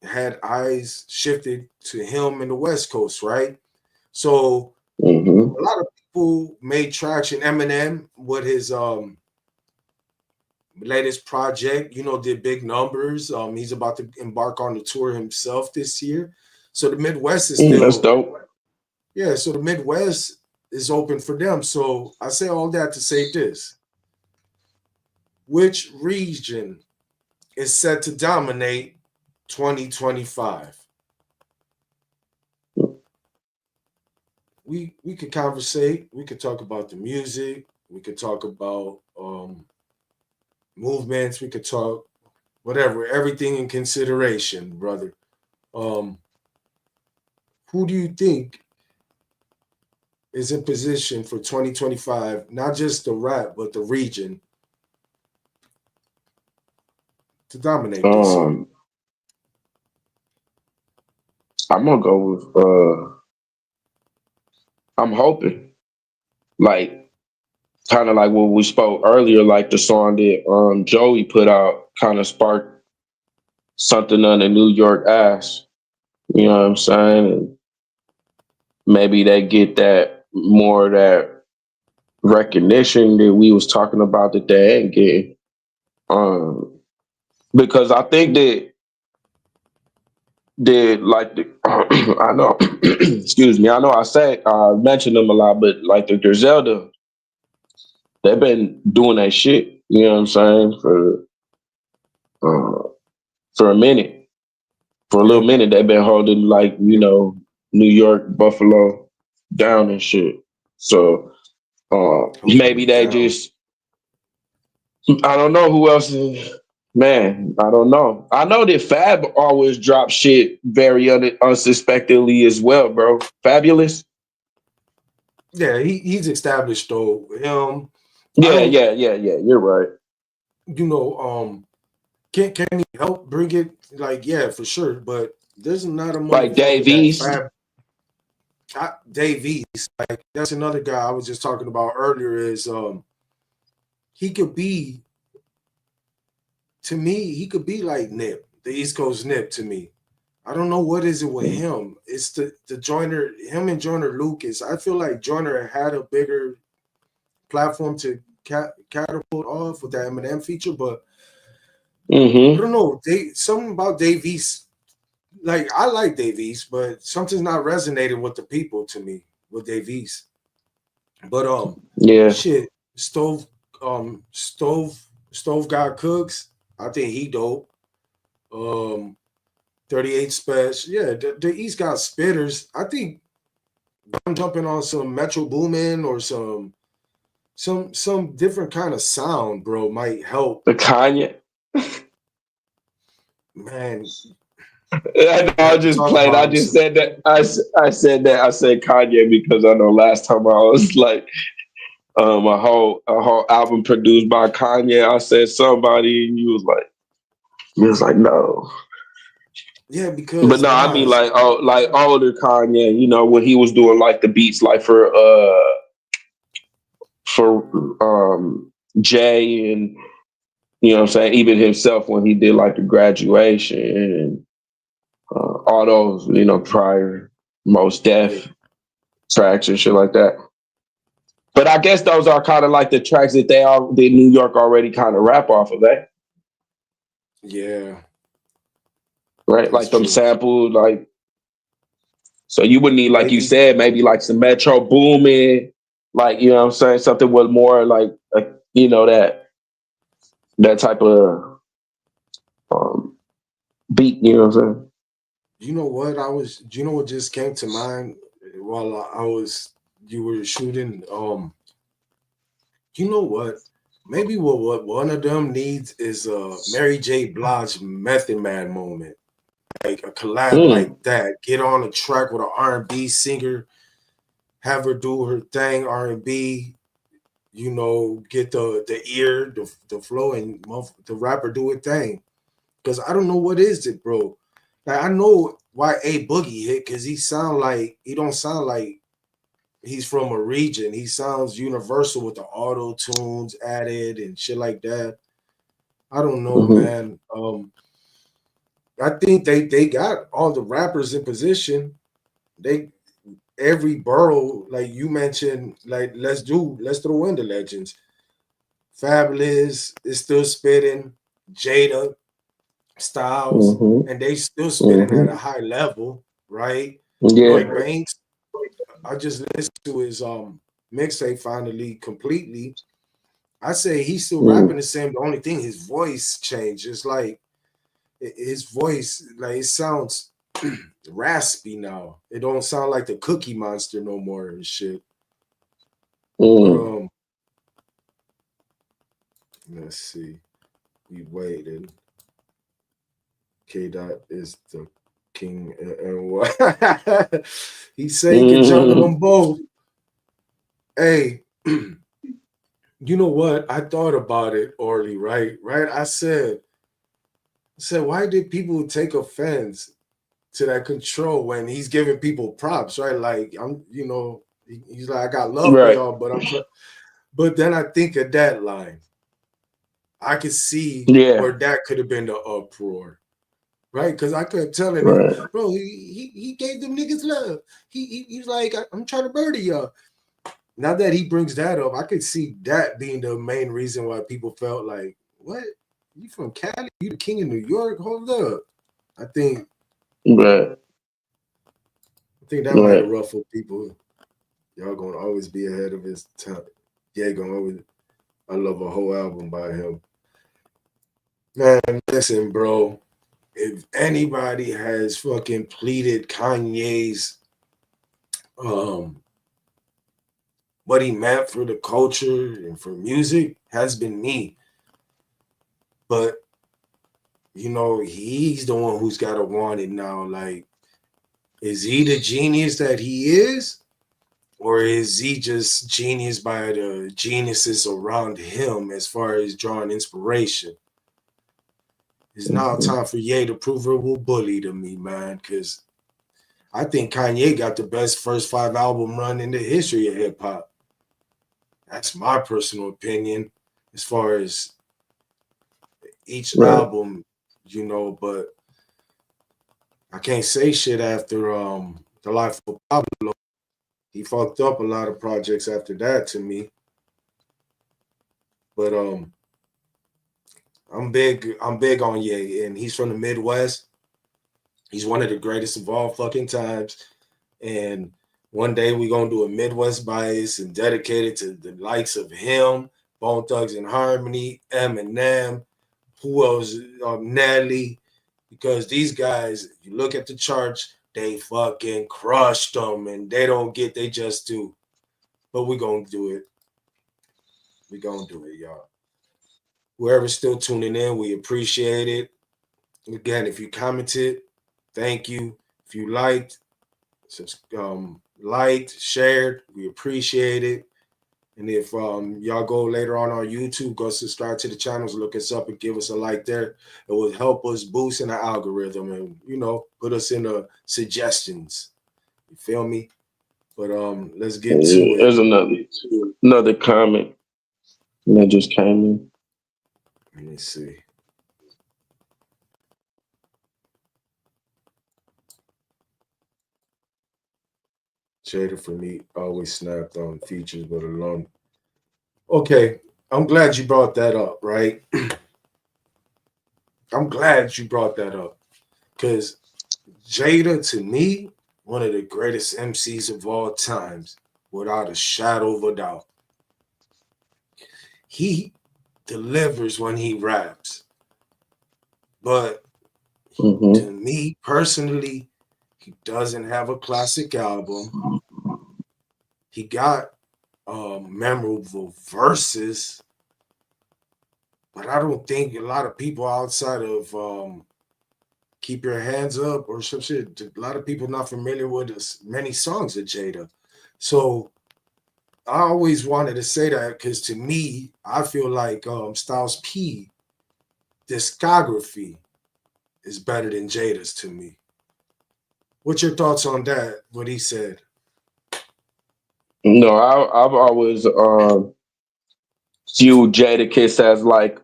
had eyes shifted to him in the West Coast, right? So a lot of people made traction. Eminem with his latest project, you know, did big numbers. He's about to embark on the tour himself this year. So the Midwest is still That's dope. Yeah, so the Midwest is open for them. So I say all that to say this. Which region is set to dominate 2025? We could conversate. We could talk about the music. We could talk about movements. We could talk whatever, everything in consideration, brother. Who do you think is in position for 2025, not just the rap, but the region to dominate this year? I'm gonna go with I'm hoping, like, kind of like what we spoke earlier, like the song that Joey put out kind of sparked something on the New York ass. You know what I'm saying? And maybe they get that more of that recognition that we was talking about that they ain't getting. Because I think that like the I know excuse me, I know I mentioned them a lot, but like the Griselda, they've been doing that shit, you know what I'm saying, for a minute. For a little minute, they've been holding, like, you know, New York, Buffalo down and shit. So maybe they just, I don't know who else is, man, I don't know. I know that Fab always drops shit very unsuspectedly as well, bro. Fabulous. Yeah, he's established though. Yeah. You're right. You know, can he help bring it? Like, yeah, for sure. But there's not a like Dave East. Dave East, like that's another guy I was just talking about earlier. Is he could be, to me, he could be like Nip, the East Coast Nip to me. I don't know what is it with him. It's the Joyner, him and Joyner Lucas. I feel like Joyner had a bigger platform to catapult off with that Eminem feature, but I don't know. Something about Dave East. Like, I like Dave East, but something's not resonating with the people to me with Dave East. But shit, Stove God Cooks. I think he dope. 38 Special. Yeah, the East got spitters. I think I'm jumping on some Metro Boomin or some different kind of sound, bro, might help. The Kanye. man, I have to just talk played. I about him. just said that. I said that. I said Kanye because I know last time I was like a whole album produced by Kanye. I said somebody, and you was like no. Yeah, But because no, I mean Nas, like older Kanye. You know when he was doing like the beats like for Jay and you know what I'm saying even himself when he did like the graduation and all those prior most yeah, deaf tracks and shit like that. But I guess those are kind of like the tracks that the New York already kind of rap off of that, yeah, right? that's Like them true. sampled, like so you would need, like you Maybe, said, maybe like some Metro Boomin, like you know what I'm saying, something with more like that type of um, beat. You know what I'm saying? you know what I was, you know what just came to mind while you were shooting. You know what? Maybe what one of them needs is a Mary J. Blige Method Man moment, like a collab Mm, like that. Get on a track with an R&B singer, have her do her thing, R&B. You know, get the ear, the flow, and the rapper do a thing. Because I don't know what is it, bro. Like I know why A Boogie hit because he don't sound like he's from a region. He sounds universal with the auto tunes added and shit like that. I don't know, mm-hmm. man. I think they got all the rappers in position. They every borough, like you mentioned, like let's throw in the legends. Fabulous is still spitting, Jada, Styles, Mm-hmm. and they still spitting at a Mm-hmm. high level, right? Yeah. Lloyd Banks, I just listened to his mixtape finally completely. I say he's still rapping Mm, the same. The only thing his voice changed. It's like his voice, like it sounds raspy now. It don't sound like the Cookie Monster no more and shit. But mm. let's see. We waited. K Dot is the king and what he say he can juggle Mm, them both. Hey, you know what? I thought about it, Orly, right? Right? I said, why did people take offense to that control when he's giving people props, right? Like he's like, I got love for right. y'all, but I'm trying. But then I think of that line. I could see Yeah. where that could have been the uproar, right? Because I kept telling him, Right. bro, he gave them niggas love. He's like, I'm trying to murder y'all. Now that he brings that up, I could see that being the main reason why people felt like, what? You from Cali? You the king of New York? Hold up. I think Right. I think that might have Right. ruffled people. Y'all gonna always be ahead of his time. Yeah, gonna always. I love a whole album by him. Man, listen, bro. If anybody has fucking pleaded Kanye's um what he meant for the culture and for music has been me. But he's the one who's got to want it now. Like, is he the genius that he is? Or is he just genius by the geniuses around him as far as drawing inspiration? It's now Mhm. time for Ye to prove a bully to me, man, because I think Kanye got the best first 5 album run in the history of hip hop. That's my personal opinion as far as each Right. album, but I can't say shit after The Life of Pablo. He fucked up a lot of projects after that to me. But I'm big on Ye, and he's from the Midwest. He's one of the greatest of all fucking times. And one day we're gonna do a Midwest bias and dedicate it to the likes of him, Bone Thugs and Harmony, Eminem, who else? Nelly, because these guys, if you look at the charts, they fucking crushed them, and they don't get they just do. But we're gonna do it. We're gonna do it, y'all. Whoever's still tuning in, we appreciate it. Again, if you commented, thank you. If you liked, shared, we appreciate it. And if y'all go later on YouTube, go subscribe to the channels, look us up and give us a like there. It will help us boost in the algorithm and, put us in the suggestions. You feel me? But let's get to it. There's another comment that just came in. Let me see. Jada for me always snapped on features, but alone. Okay, I'm glad you brought that up, right? I'm glad you brought that up because Jada, to me, one of the greatest MCs of all times, without a shadow of a doubt. He delivers when he raps, but to me personally, he doesn't have a classic album. He got memorable verses, but I don't think a lot of people outside of Keep Your Hands Up or some shit, a lot of people not familiar with many songs of Jada. So I always wanted to say that because to me, I feel like Styles P discography is better than Jada's to me. What's your thoughts on that? What he said? No, I've always viewed Jadakiss as like,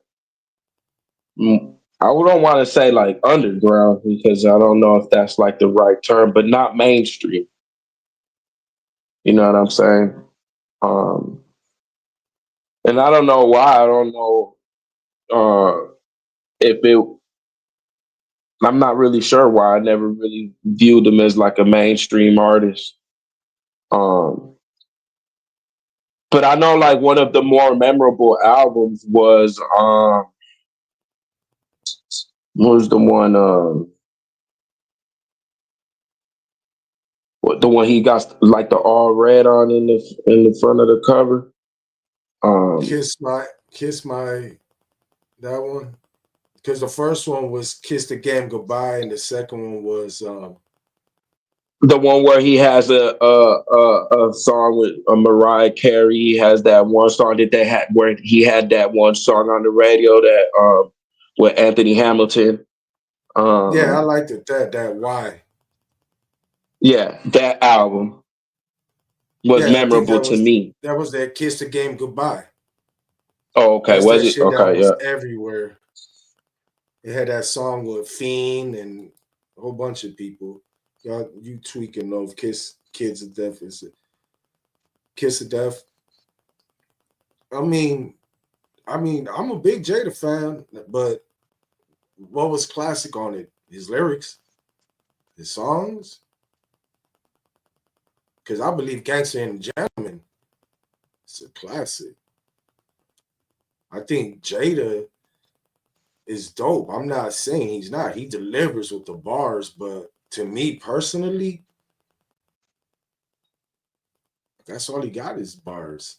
I don't want to say like underground because I don't know if that's like the right term, but not mainstream. You know what I'm saying? And I don't know why. I don't know if it. I'm not really sure why. I never really viewed him as like a mainstream artist. But I know like one of the more memorable albums was the one the one he got like the all red on in the front of the cover. Kiss my that one. Because the first one was Kiss the Game Goodbye, and the second one was the one where he has a song with Mariah Carey. He has that one song that they had where he had that one song on the radio that with Anthony Hamilton. yeah, I liked it. That why. Yeah, that album was Yeah, I think memorable to me. that was that Kiss the Game Goodbye. Oh, okay. That's Was that it? shit that Okay, was yeah. everywhere. It had that song with Fiend and a whole bunch of people. Y'all, you tweaking of Kids of Death is it? Kiss of Death. I mean, I'm a big Jada fan, but what was classic on it? His lyrics, his songs. Because I believe Gangster and Gentleman is a classic. I think Jada is dope. I'm not saying he's not. He delivers with the bars, but to me personally, that's all he got is bars.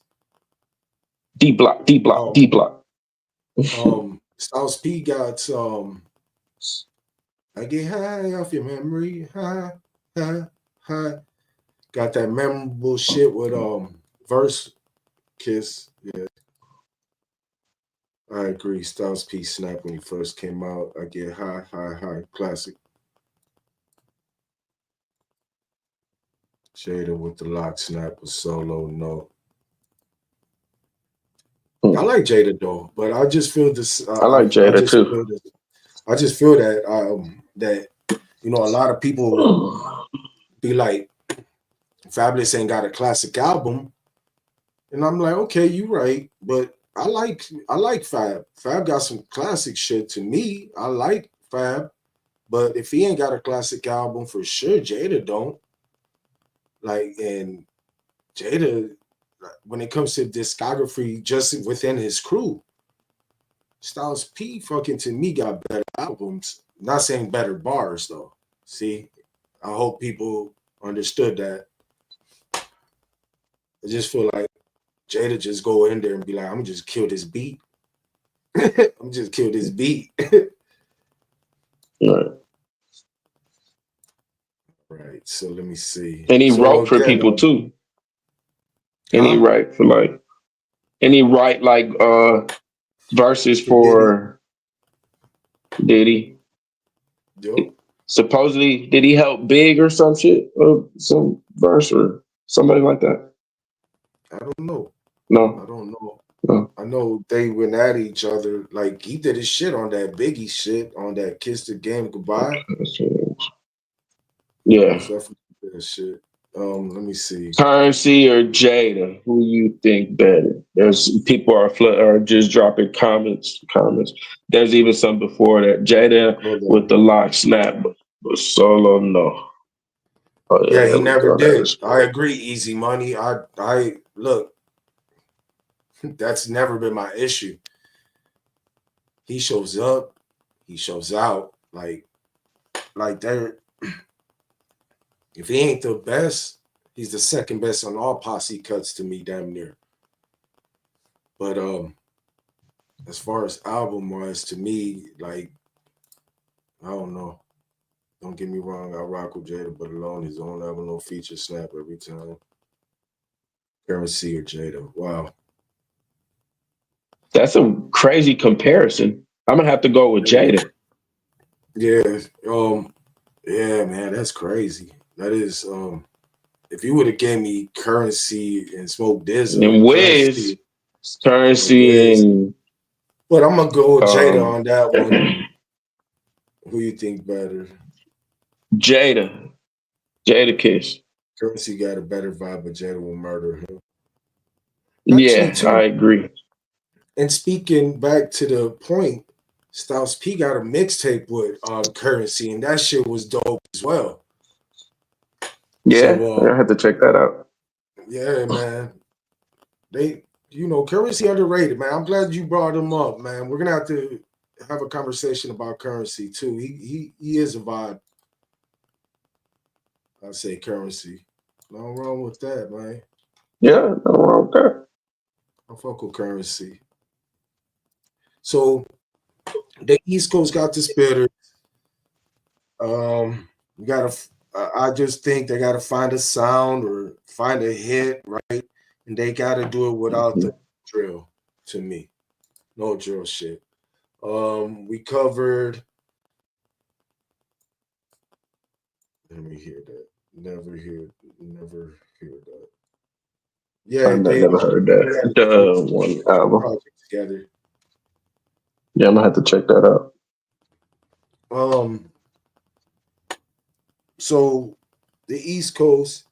D block, D block, D block. Styles P got I get high off your memory, high, high, high. Got that memorable shit with verse Kiss. Yeah. I agree. Styles P snap when he first came out. I get high, high, high. Classic. Jada with the lock snap with solo note. I like Jada though, but I just feel this. I like Jada too. I just feel that that a lot of people be like, Fabulous ain't got a classic album, and I'm like, okay, you right, but I like Fab. Fab got some classic shit to me. I like Fab, but if he ain't got a classic album, for sure, Jada don't. Like, and Jada, when it comes to discography, just within his crew, Styles P fucking to me got better albums. Not saying better bars though. See, I hope people understood that. I just feel like Jada just go in there and be like, I'm gonna just kill this beat. I'm just kill this beat. Right. Right. So let me see. And he So wrote for again, people too. And he huh? write for like, and he write like verses For Diddy. for Diddy. Yo, Supposedly, did he help Big or some shit or some verse or somebody like that? I don't know. I No, don't know. no. I know they went at each other. Like he did his shit on that Biggie shit on that Kiss the Game Goodbye. Yeah. Most definitely that shit. Let me see. Currency or Jada? Who you think better? There's people are just dropping comments. There's even some before that. Jada Hold with on. the lock snap, but solo no. Oh yeah, Yeah, there he we never go. did. I agree. Easy Money. I look. That's never been my issue. He shows up. He shows out. Like there. If he ain't the best, he's the second best on all posse cuts to me, damn near. But as far as album wise, to me, like I don't know. Don't get me wrong, I rock with Jada, but alone his own album, no feature snap every time. Currency or Jada. Wow. That's a crazy comparison. I'm gonna have to go with Jada. Yeah. Yeah, man, that's crazy. That is if you would have gave me Currency and Smoke Dizzle And and Wiz, Currency and Currency Wiz. and But I'm gonna go with Jada um on that one. Who you think better? Jada. Jada Kiss. Currency got a better vibe, but Jada will murder him. Actually, Yeah, I too. agree. And speaking back to the point, Styles P got a mixtape with Currency, and that shit was dope as well. Yeah, So I have to check that out. yeah, man. They Currency underrated, man. I'm glad you brought him up, man. We're gonna have to have a conversation about Currency too. He is a vibe. I say Currency. Nothing wrong with that, man. Yeah, nothing wrong with that. I fuck with Currency. So the East Coast got the spitter. You gotta. I just think they gotta find a sound or find a hit, right? And they gotta do it without the drill. To me, no drill shit. We covered. Let me hear that. Never hear that. I Yeah, never heard they had that. a The one dope album. project together. Yeah, I'm gonna have to check that out. Um, so the East Coast,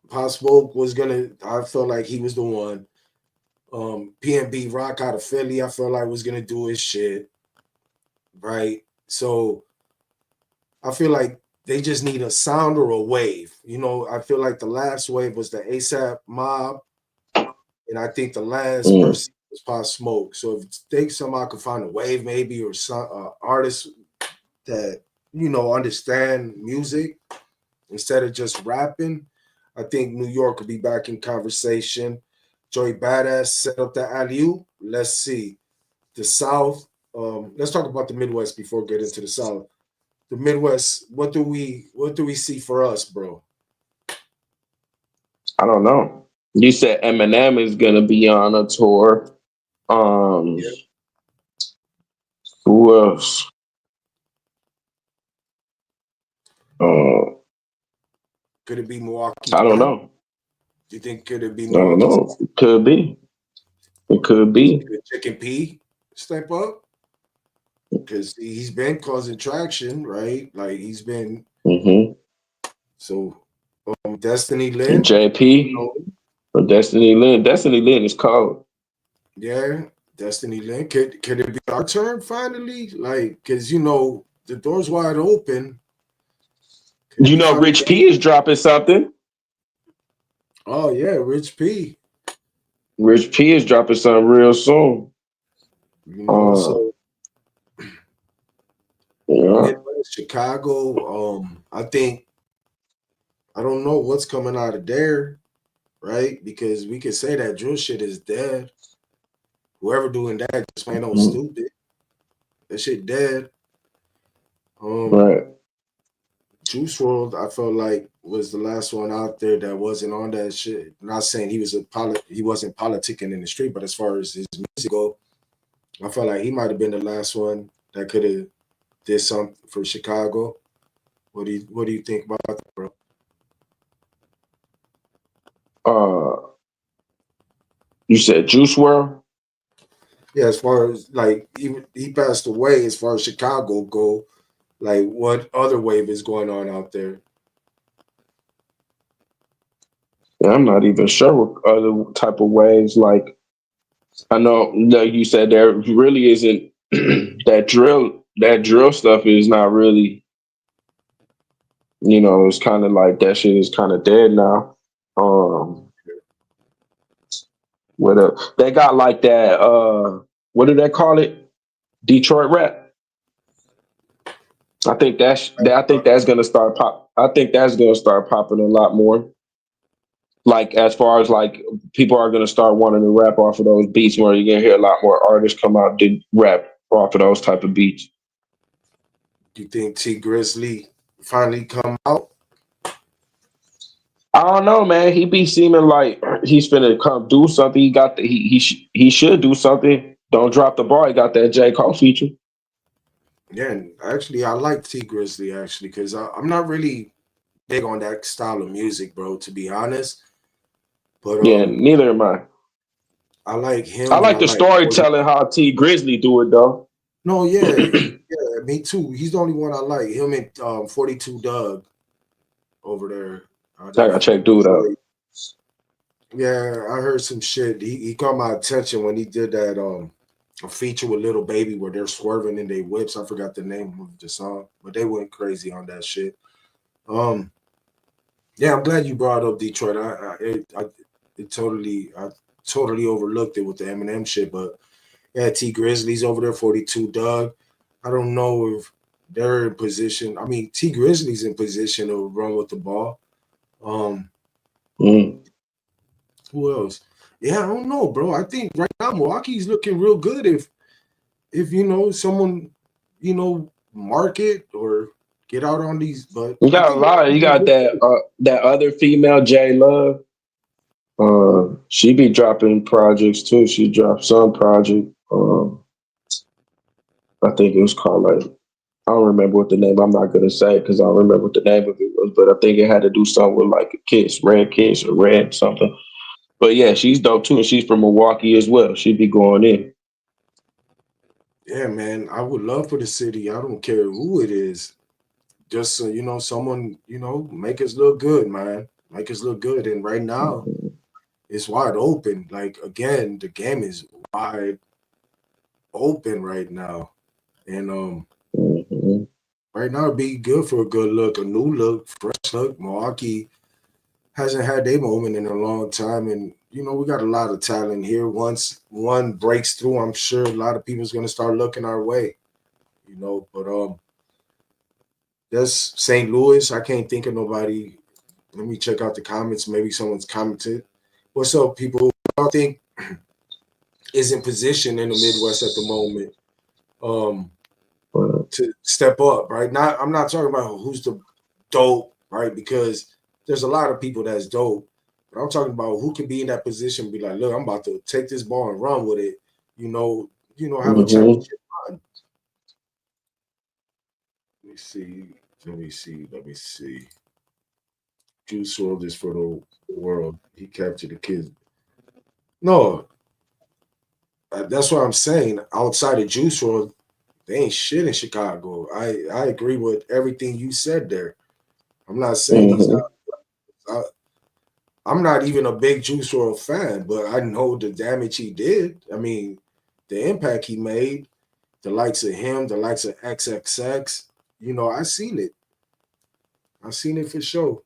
Pop Smoke was gonna. I felt like he was the one. PNB Rock out of Philly, I felt like was gonna do his shit, right? So I feel like they just need a sound or a wave. I feel like the last wave was the ASAP Mob, and I think the last Mm. person was Pop Smoke. So if they somehow could find a wave, maybe, or some artists that understand music instead of just rapping, I think New York could be back in conversation. Joey Badass set up the alley. Let's see. The South. Let's talk about the Midwest before we get into the South. The Midwest. What do we see for us, bro? I don't know. You said Eminem is gonna be on a tour. Um, Yeah. who else? Uh, Could it be Milwaukee I don't Brown? know. Do you think could it be I don't Milwaukee? know. It could be. It could be. Could Chicken P step up? Because he's been causing traction, right? Like he's been Mm-hmm. so. Destiny Lynn, JP or Destiny Lynn. Destiny Lynn is cold. yeah, Destiny Lynn. Could it be our turn finally? Like, because the door's wide open. Could it You be know, our Rich turn? P is dropping something. Oh yeah, Rich P. Rich P is dropping something real soon. Uh, So the yeah. Midwest, Chicago. I don't know what's coming out of there, right? Because we could say that drill shit is dead. Whoever doing that just plain old Mm. stupid. That shit dead. Right. Juice World, I felt like was the last one out there that wasn't on that shit. Not saying he wasn't politicking in the street, but as far as his music go, I felt like he might have been the last one that could have did something for Chicago. What do you think about that, bro? You said Juice World? Yeah, as far as like he passed away. As far as Chicago go, like what other wave is going on out there? Yeah, I'm not even sure what other type of waves. Like I know, like you said, there really isn't that drill. That drill stuff is not really. It's kind of like that shit is kind of dead now. What up? They got like that. What do they call it? Detroit rap. I think that's gonna start pop. I think that's gonna start popping a lot more. Like as far as like people are gonna start wanting to rap off of those beats more. You're gonna hear a lot more artists come out to rap off of those type of beats. Do you think T Grizzly finally come out? I don't know, man. He be seeming like he's finna come do something. He got he should do something. Don't drop the ball. He got that J. Cole feature. Yeah, and actually, I like T Grizzly actually because I'm not really big on that style of music, bro. To be honest, but Yeah, neither am I. I like I him and I like the like storytelling how T Grizzly do it though. no, yeah, me too. He's the only one I like. Him and 42 Doug over there out I gotta in check dude out. Detroit. Yeah, I heard some shit. He caught my attention when he did that a feature with Little Baby where they're swerving in their whips. I forgot the name of the song, but they went crazy on that shit. Um, yeah, I'm glad you brought up Detroit. I totally overlooked it with the Eminem shit, but yeah, T Grizzlies over there, 42 Doug. I don't know if they're in position. I mean, T Grizzlies in position to run with the ball. Um, Mm. who else? Yeah, I don't know, bro. I think right now Milwaukee's looking real good if someone market or get out on these. But You I got a think lot. You got that other female J Love. She be dropping projects too. She dropped some project. I think it was called like I don't remember what the name. I'm not gonna say because I don't remember what the name of it was, but I think it had to do something with like a kiss or red something. But yeah, she's dope too, and she's from Milwaukee as well. She be going in. yeah, man. I would love for the city. I don't care who it is. Just so someone make us look good, man. Make us look good. And right now it's wide open. Like again, the game is wide open right now, and Mm-hmm. right now it'd be good for a good look, a new look, fresh look. Milwaukee hasn't had their moment in a long time, and we got a lot of talent here. Once one breaks through, I'm sure a lot of people's gonna start looking our way. But that's St. Louis. I can't think of nobody. Let me check out the comments. Maybe someone's commented. What's up, people? I think is in position in the Midwest at the moment to step up, right? I'm not talking about who's the dope, right? Because there's a lot of people that's dope, but I'm talking about who can be in that position, be like, look, I'm about to take this ball and run with it. Have a Mm-hmm. championship run. Let me see. Let me see. Let me see. Juice WRLD is for the world. He captured the kids. No, that's what I'm saying. Outside of Juice WRLD, they ain't shit in Chicago. I agree with everything you said there. I'm not saying he's Mm-hmm. not. I'm not even a big Juice WRLD fan, but I know the damage he did. I mean, the impact he made, the likes of him, the likes of XXX. I seen it. I seen it for sure.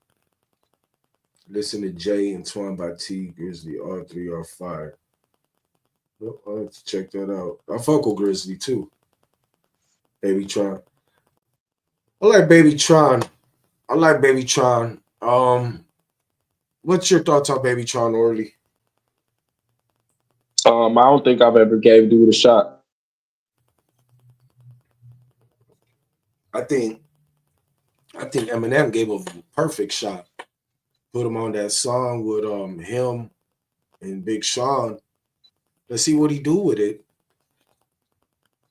Listen to Jay and Twine by T Grizzly. All three are fire. Well, I'll have to check that out. I fuck with Grizzly too. Baby Tron. I like Baby Tron. I like Baby Tron. What's your thoughts on Baby Tron, Orly? I don't think I've ever gave dude a shot. I think Eminem gave a perfect shot. Put him on that song with him and Big Sean. Let's see what he do with it.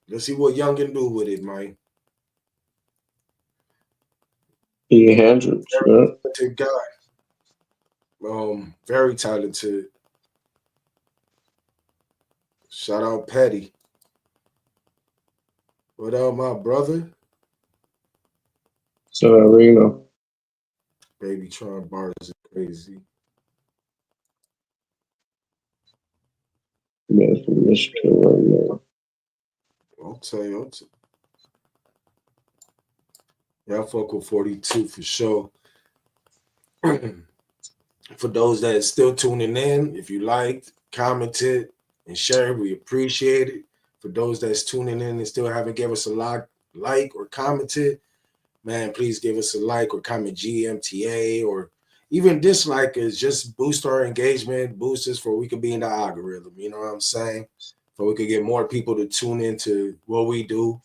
Let's see what Youngin do with it, man. He Hendrix. Very Yeah. talented guy. Very talented. Shout out Petty. What up, my brother? So Reno. Baby Tron bars is crazy. Man from Michigan right now. I'll tell you. Yeah, I fuck with 42 for sure. For those that are still tuning in, if you liked, commented, and shared, we appreciate it. For those that's tuning in and still haven't given us a like or commented, man, please give us a like or comment GMTA or even dislike us. Just boost our engagement, boost us for we could be in the algorithm. You know what I'm saying? So we could get more people to tune into what we do.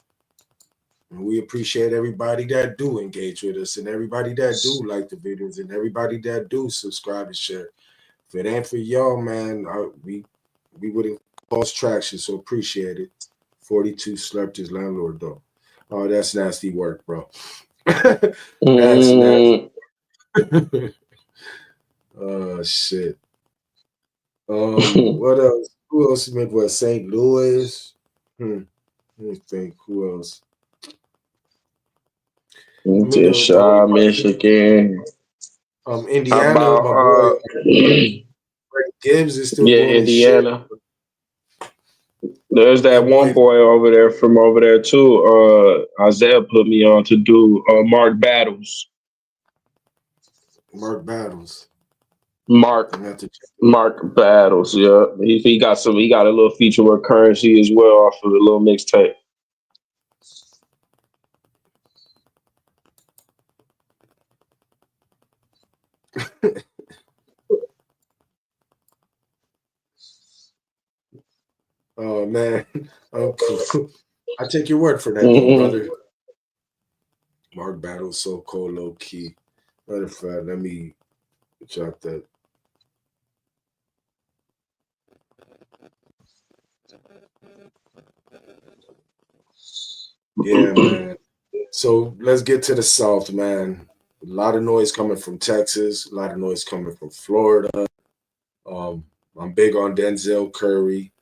And we appreciate everybody that do engage with us and everybody that do like the videos and everybody that do subscribe and share. If it ain't for y'all, man, we wouldn't cause traction. So appreciate it. 42 slept his landlord though. Oh, that's nasty work, bro. That's nasty. Oh shit. What else? Who else meant what? St. Louis? Let me think. Who else? I mean, Into Shaw, Michigan. How Indiana, my boy about Freddie Gibbs is still yeah, doing his shit. Indiana. There's that That one boy boy over there from over there too. Isaiah put me on to do Mark Battles. Mark Battles. Mark I'm gonna have to check. Mark Battles, yeah. He got a little feature with Currency as well off of the little mixtape. Oh man, cool. I take your word for that, though, Mm-hmm. brother. Mark Battles so cold, low key. Matter of fact, let me jot that. Yeah, man. So let's get to the South, man. A lot of noise coming from Texas, a lot of noise coming from Florida. I'm big on Denzel Curry.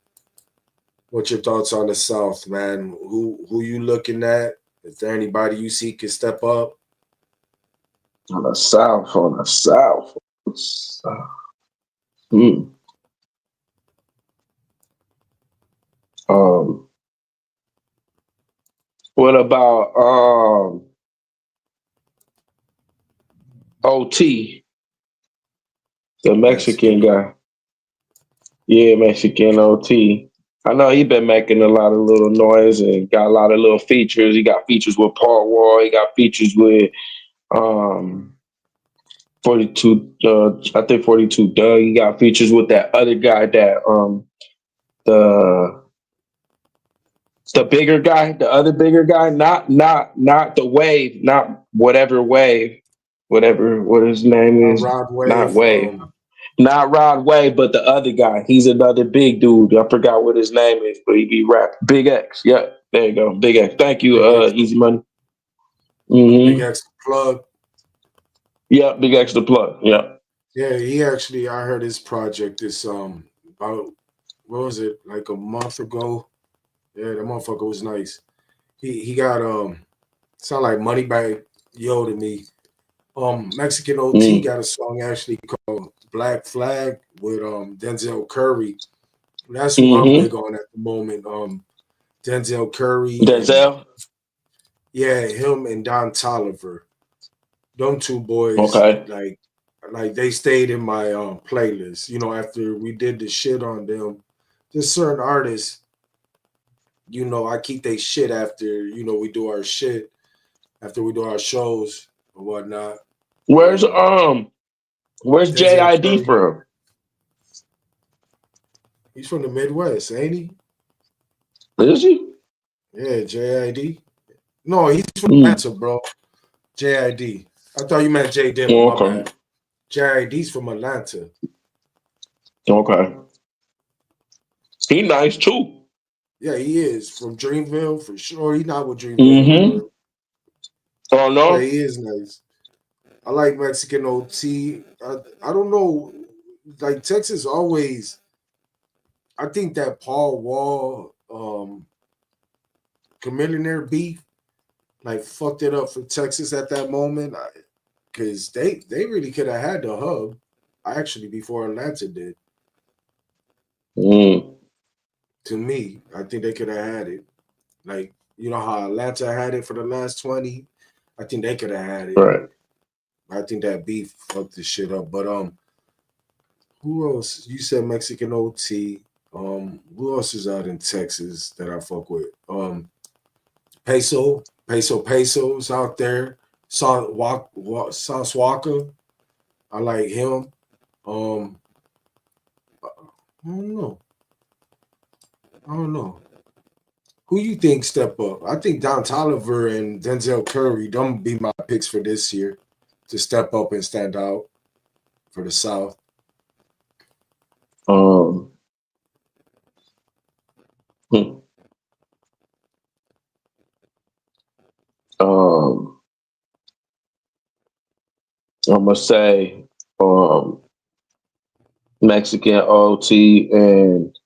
What's your thoughts on the South, man? Who you looking at? Is there anybody you see can step up? On the South. Hmm. Um, what about OT, the Mexican Mexican. guy? Yeah, Mexican OT. I know he been making a lot of little noise and got a lot of little features. He got features with Paul Wall. He got features with um 42. I think 42 Doug. He got features with that other guy that the bigger guy, the other bigger guy, not the Wave, not whatever Wave, whatever what his name is, Rod not Wave. Wave. Not Rod Wave, but the other guy. He's another big dude. I forgot what his name is, but he be rap. Big X. Yep. There you go. Big X. Thank you, Big X. Easy Money. Big Mm-hmm. X plug. Yep, Big X the plug. Yep. Yeah, he actually. I heard his project is about what was it like a month ago? Yeah, that motherfucker was nice. He got sound like Moneybag Yo to me. Mexican OT Mm. got a song actually called Black Flag with Denzel Curry. That's who I'm Mm-hmm. big on at the moment. Denzel Curry and Denzel. yeah, him and Don Tolliver. Them two boys Okay. like they stayed in my playlist. You know, after we did the shit on them, there's certain artists, you know, I keep they shit after, you know, we do our shit, after we do our shows or whatnot. Where's Um where's Denzel JID Curry, from? he's from the Midwest, ain't he? Is he? Yeah, JID. No, he's from Atlanta, bro. JID. I thought you meant J Dilla. My Okay. bad. JID's from Atlanta. Okay. He nice too. Yeah, he is from Dreamville for sure. He's not with Dreamville no Mm-hmm. more. Oh Yeah, no. he is nice. I like Mexican OT. I don't know. Like Texas always. I think that Paul Wall, Chameleonaire beef, like fucked it up for Texas at that moment. Because they really could have had the hub. Actually, before Atlanta did. Mm. To me, I think they could have had it. Like, you know how Atlanta had it for the last 20? I think they could have had it. Right. I think that beef fucked the shit up. But who else? You said Mexican OT. Who else is out in Texas that I fuck with? Peso's out there. Sauce Walker. I like him. I don't know. I don't know. Who you think step up? I think Don Tolliver and Denzel Curry, them be my picks for this year to step up and stand out for the South. Um. hmm. Um. I'm gonna say Mexican OT and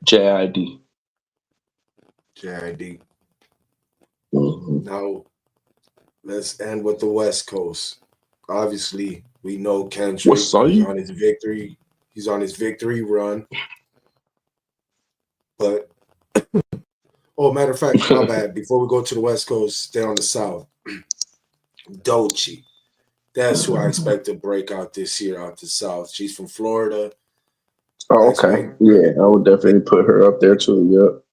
JID. JID. Mm-hmm. Now let's end with the West Coast. Obviously, we know What's Kendrick. He's up? on his victory. He's on his victory run. But oh, matter of fact, my bad. Before we go to the West Coast, stay on the South. Dolce. That's who I expect to break out this year out the South. She's from Florida. I Oh, okay. expect her Yeah, to I would go big. definitely put her up there too. Yep.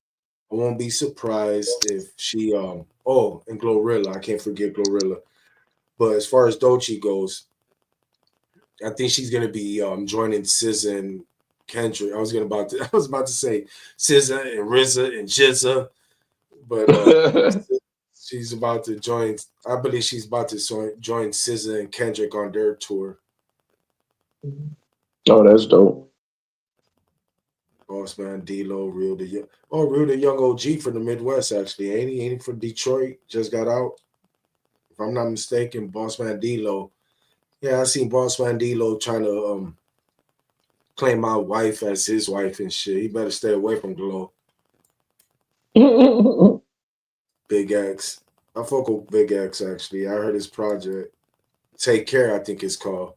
I won't be surprised if she oh, and Glorilla. I can't forget Glorilla. But as far as Dolce goes, I think she's gonna be joining SZA and Kendrick. I was about to say SZA and RZA and Jizza, but she's about to join. I believe she's about to join SZA and Kendrick on their tour. Oh, that's dope. Boss man, D-Lo, Real the young OG from the Midwest actually. Ain't he? Ain't he from Detroit? Just got out. If I'm not mistaken, Boss man D-Lo. Yeah, I seen Boss man D-Lo trying to claim my wife as his wife and shit. He better stay away from Glow. Big X. I fuck with Big X actually. I heard his project. Take Care, I think it's called.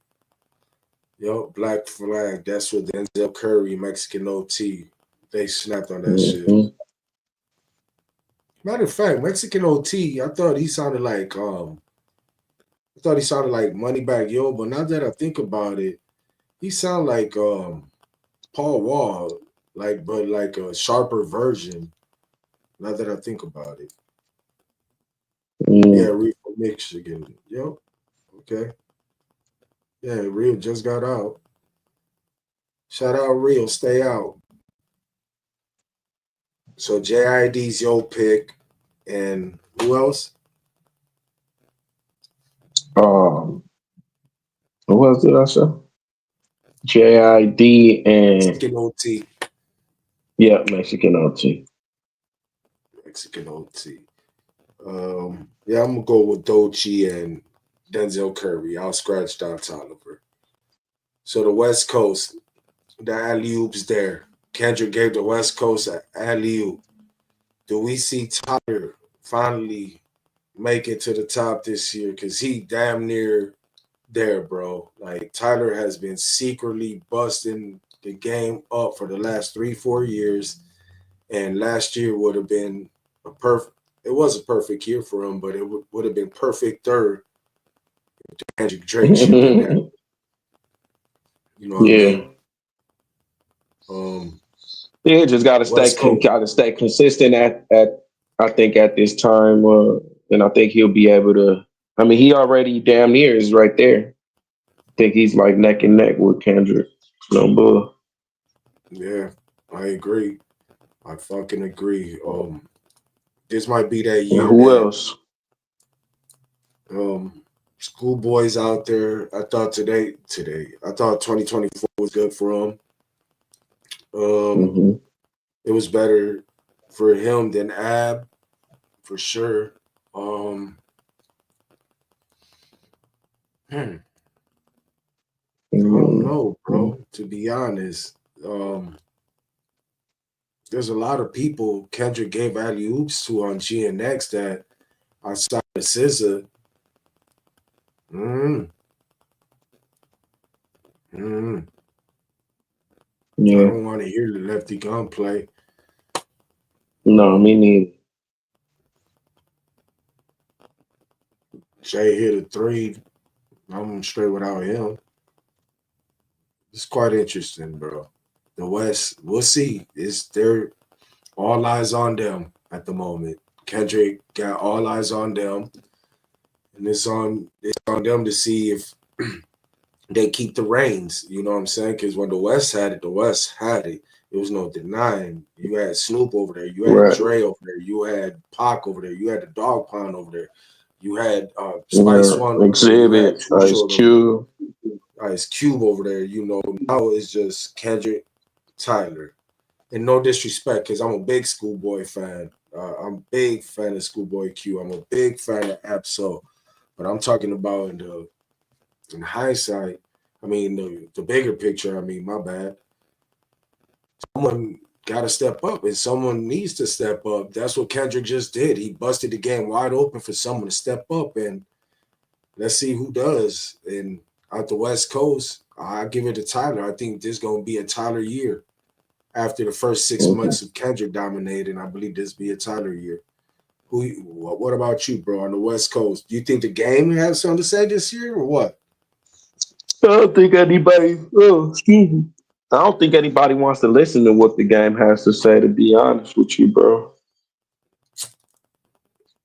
Yo, Black Flag. That's with Denzel Curry, Mexican OT. They snapped on that shit. Mhm. Matter of fact, Mexican OT, I thought he sounded like Moneybagg Yo, but now that I think about it, he sound like Paul Wall, but like a sharper version. Now that I think about it. Yeah, Mm. Real from Michigan. Yep. Okay. Yeah, Real just got out. Shout out Real, stay out. So JID's your pick. And who else? Um, what else did I say? JID and Mexican OT. yeah, Mexican OT. Mexican OT. Yeah, I'm gonna go with Dochi and Denzel Curry. I'll scratch Don Tolliver. So the West Coast, the alley oops there. Kendrick gave the West Coast an alley oop. Do we see Tyler finally make it to the top this year? Because he damn near there, bro. Like Tyler has been secretly busting the game up for the last 3-4 years, and last year would have been a perfect. It was a perfect year for him, but it would have been perfect third if the Kendrick Drake shit didn't happen. You know what I Yeah. mean? Um, Yeah, just West Coast. gotta stay consistent at I think at this time, and I think he'll be able to. I mean, he already damn near is right there. I think he's like neck and neck with Kendrick. No bull. Yeah, I agree. I fucking agree. this might be that And year who that else? schoolboys out there. I thought I thought 2024 was good for him. Mm-hmm. It was better for him than Ab for sure. Um, I don't know, Mm-hmm. bro. To be honest, there's a lot of people Kendrick gave alley oops to on GNX that outside of SZA. Mm, mm, I Yeah. don't want to hear the Lefty Gun play. No, me neither. Jay hit a three. I'm straight without him. It's quite interesting, bro. The West, we'll see. They're all eyes on them at the moment. Kendrick got all eyes on them, and it's on them to see if they keep the reins. You know what I'm saying? Because when the West had it, the West had it. There was no denying. You had Snoop over there. You had Right. Dre over there. You had Pac over there. You had the Dog Pound over there. You had Spice Yeah. One over there. You had Exhibit, Too Ice Short over there. Cube. Ice Cube over there. You know, now it's just Kendrick, Tyler. And no disrespect, because I'm a big Schoolboy fan. I'm a big fan of Schoolboy Q. I'm a big fan of Absol. But I'm talking about in hindsight. I mean, the bigger picture. I mean, my bad. Someone got to step up, and someone needs to step up. That's what Kendrick just did. He busted the game wide open for someone to step up, and let's see who does. And out the West Coast, I give it to Tyler. I think this is going to be a Tyler year. After the first 6 months of Kendrick dominating, I believe this be a Tyler year. What about you, bro, on the West Coast? Do you think the game has something to say this year or what? I don't think anybody. Oh, excuse me. I don't think anybody wants to listen to what the game has to say. To be honest with you, bro.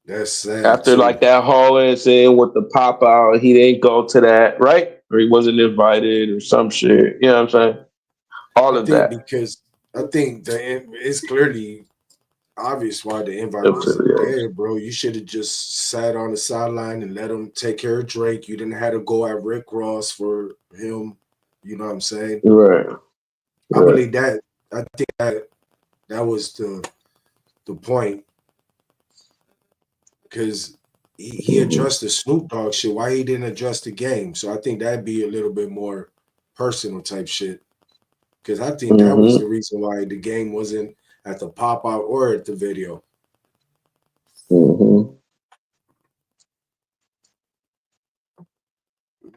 That's sad After too. like that whole incident with the pop out, he didn't go to that, right? Or he wasn't invited or some shit. You know what I'm saying? All I of think that. because I think it's clearly obvious why the invite wasn't Affiliation. there, bro. You should have just sat on the sideline and let him take care of Drake. You didn't have to go at Rick Ross for him. You know what I'm saying? Right. I Right. believe that. I think that was the point because he Mm-hmm. addressed the Snoop Dogg shit. Why he didn't address the game? So I think that'd be a little bit more personal type shit. Because I think that was Mm-hmm. the reason why the game wasn't at the pop out or at the video. Mm-hmm.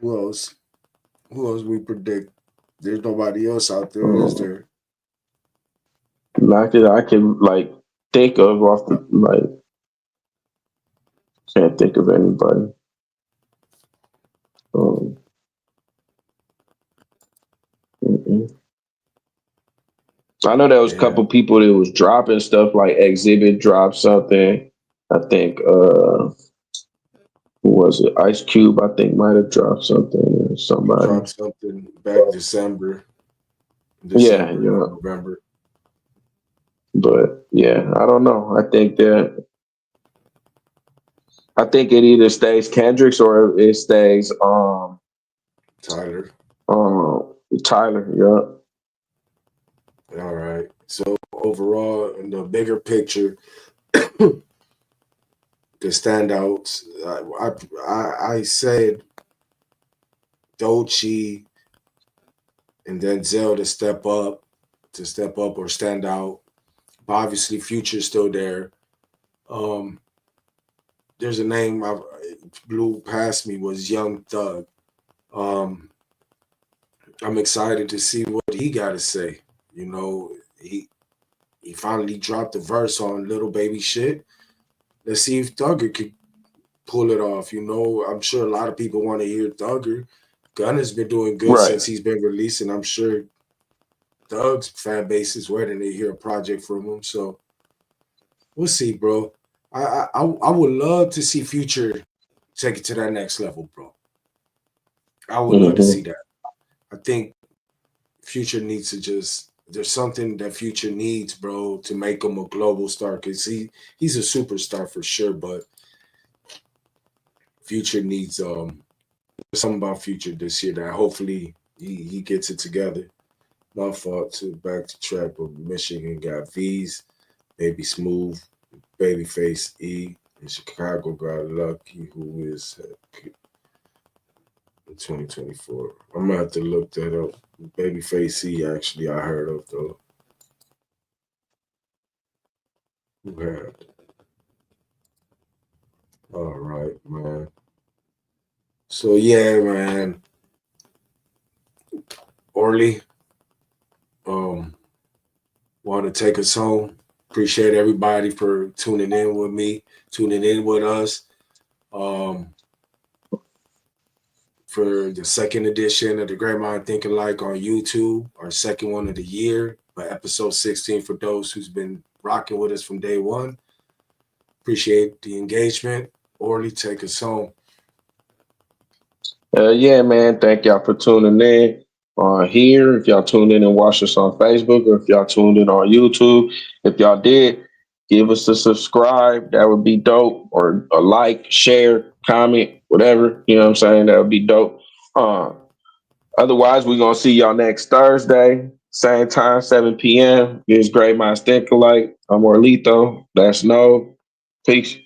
Who else? Who else we predict? There's nobody else out there, is Mm-hmm. there? Not that I can like think of off the like can't think of anybody. Um, mm-mm. I know there was a Yeah, couple people that was dropping stuff like Exhibit dropped something. I think who was it? Ice Cube, I think might have dropped something or he somebody. dropped something back Yeah, December, yeah. not November. But yeah, I don't know. I think it either stays Kendrick's or it stays Tyler. um Tyler, yeah. All right. So overall, in the bigger picture, the standouts, I said Dochi and then Zell to step up or stand out. But obviously, Future's still there. Um, there's a name I blew past me was Young Thug. Um, I'm excited to see what he got to say. You know, he finally dropped the verse on Little Baby Shit. Let's see if Thugger could pull it off. You know, I'm sure a lot of people want to hear Thugger. Gunna's been doing good Right. since he's been released, and I'm sure Thug's fan base is waiting to hear a project from him. So we'll see, bro. I would love to see Future take it to that next level, bro. I would love to see Mm-hmm. that. I think Future needs to just there's something that Future needs, bro, to make him a global star. Cause he's a superstar for sure, but Future needs something about Future this year that hopefully he gets it together. My fault to back to trap, but Michigan got V's, Baby Smooth, Babyface E, and Chicago got Lucky, who is in 2024. I'm gonna have to look that up. Babyface E, actually, I heard of though. Who had? All right, man. So yeah, man. Orly, want to take us home. Appreciate everybody for tuning in with me, tuning in with us. For the second edition of the Great Mind Thinking Like on YouTube, our second one of the year, but episode 16 for those who's been rocking with us from day one. Appreciate the engagement. Orly, take us home. Yeah, man. Thank y'all for tuning in on here. If y'all tuned in and watched us on Facebook, or if y'all tuned in on YouTube, if y'all did, give us a subscribe. That would be dope. Or a like, share, comment, whatever. You know what I'm saying? That would be dope. Otherwise, we're going to see y'all next Thursday. Same time, 7 p.m. This Great Minds Think Alike. I'm Orlito. That's No. Peace.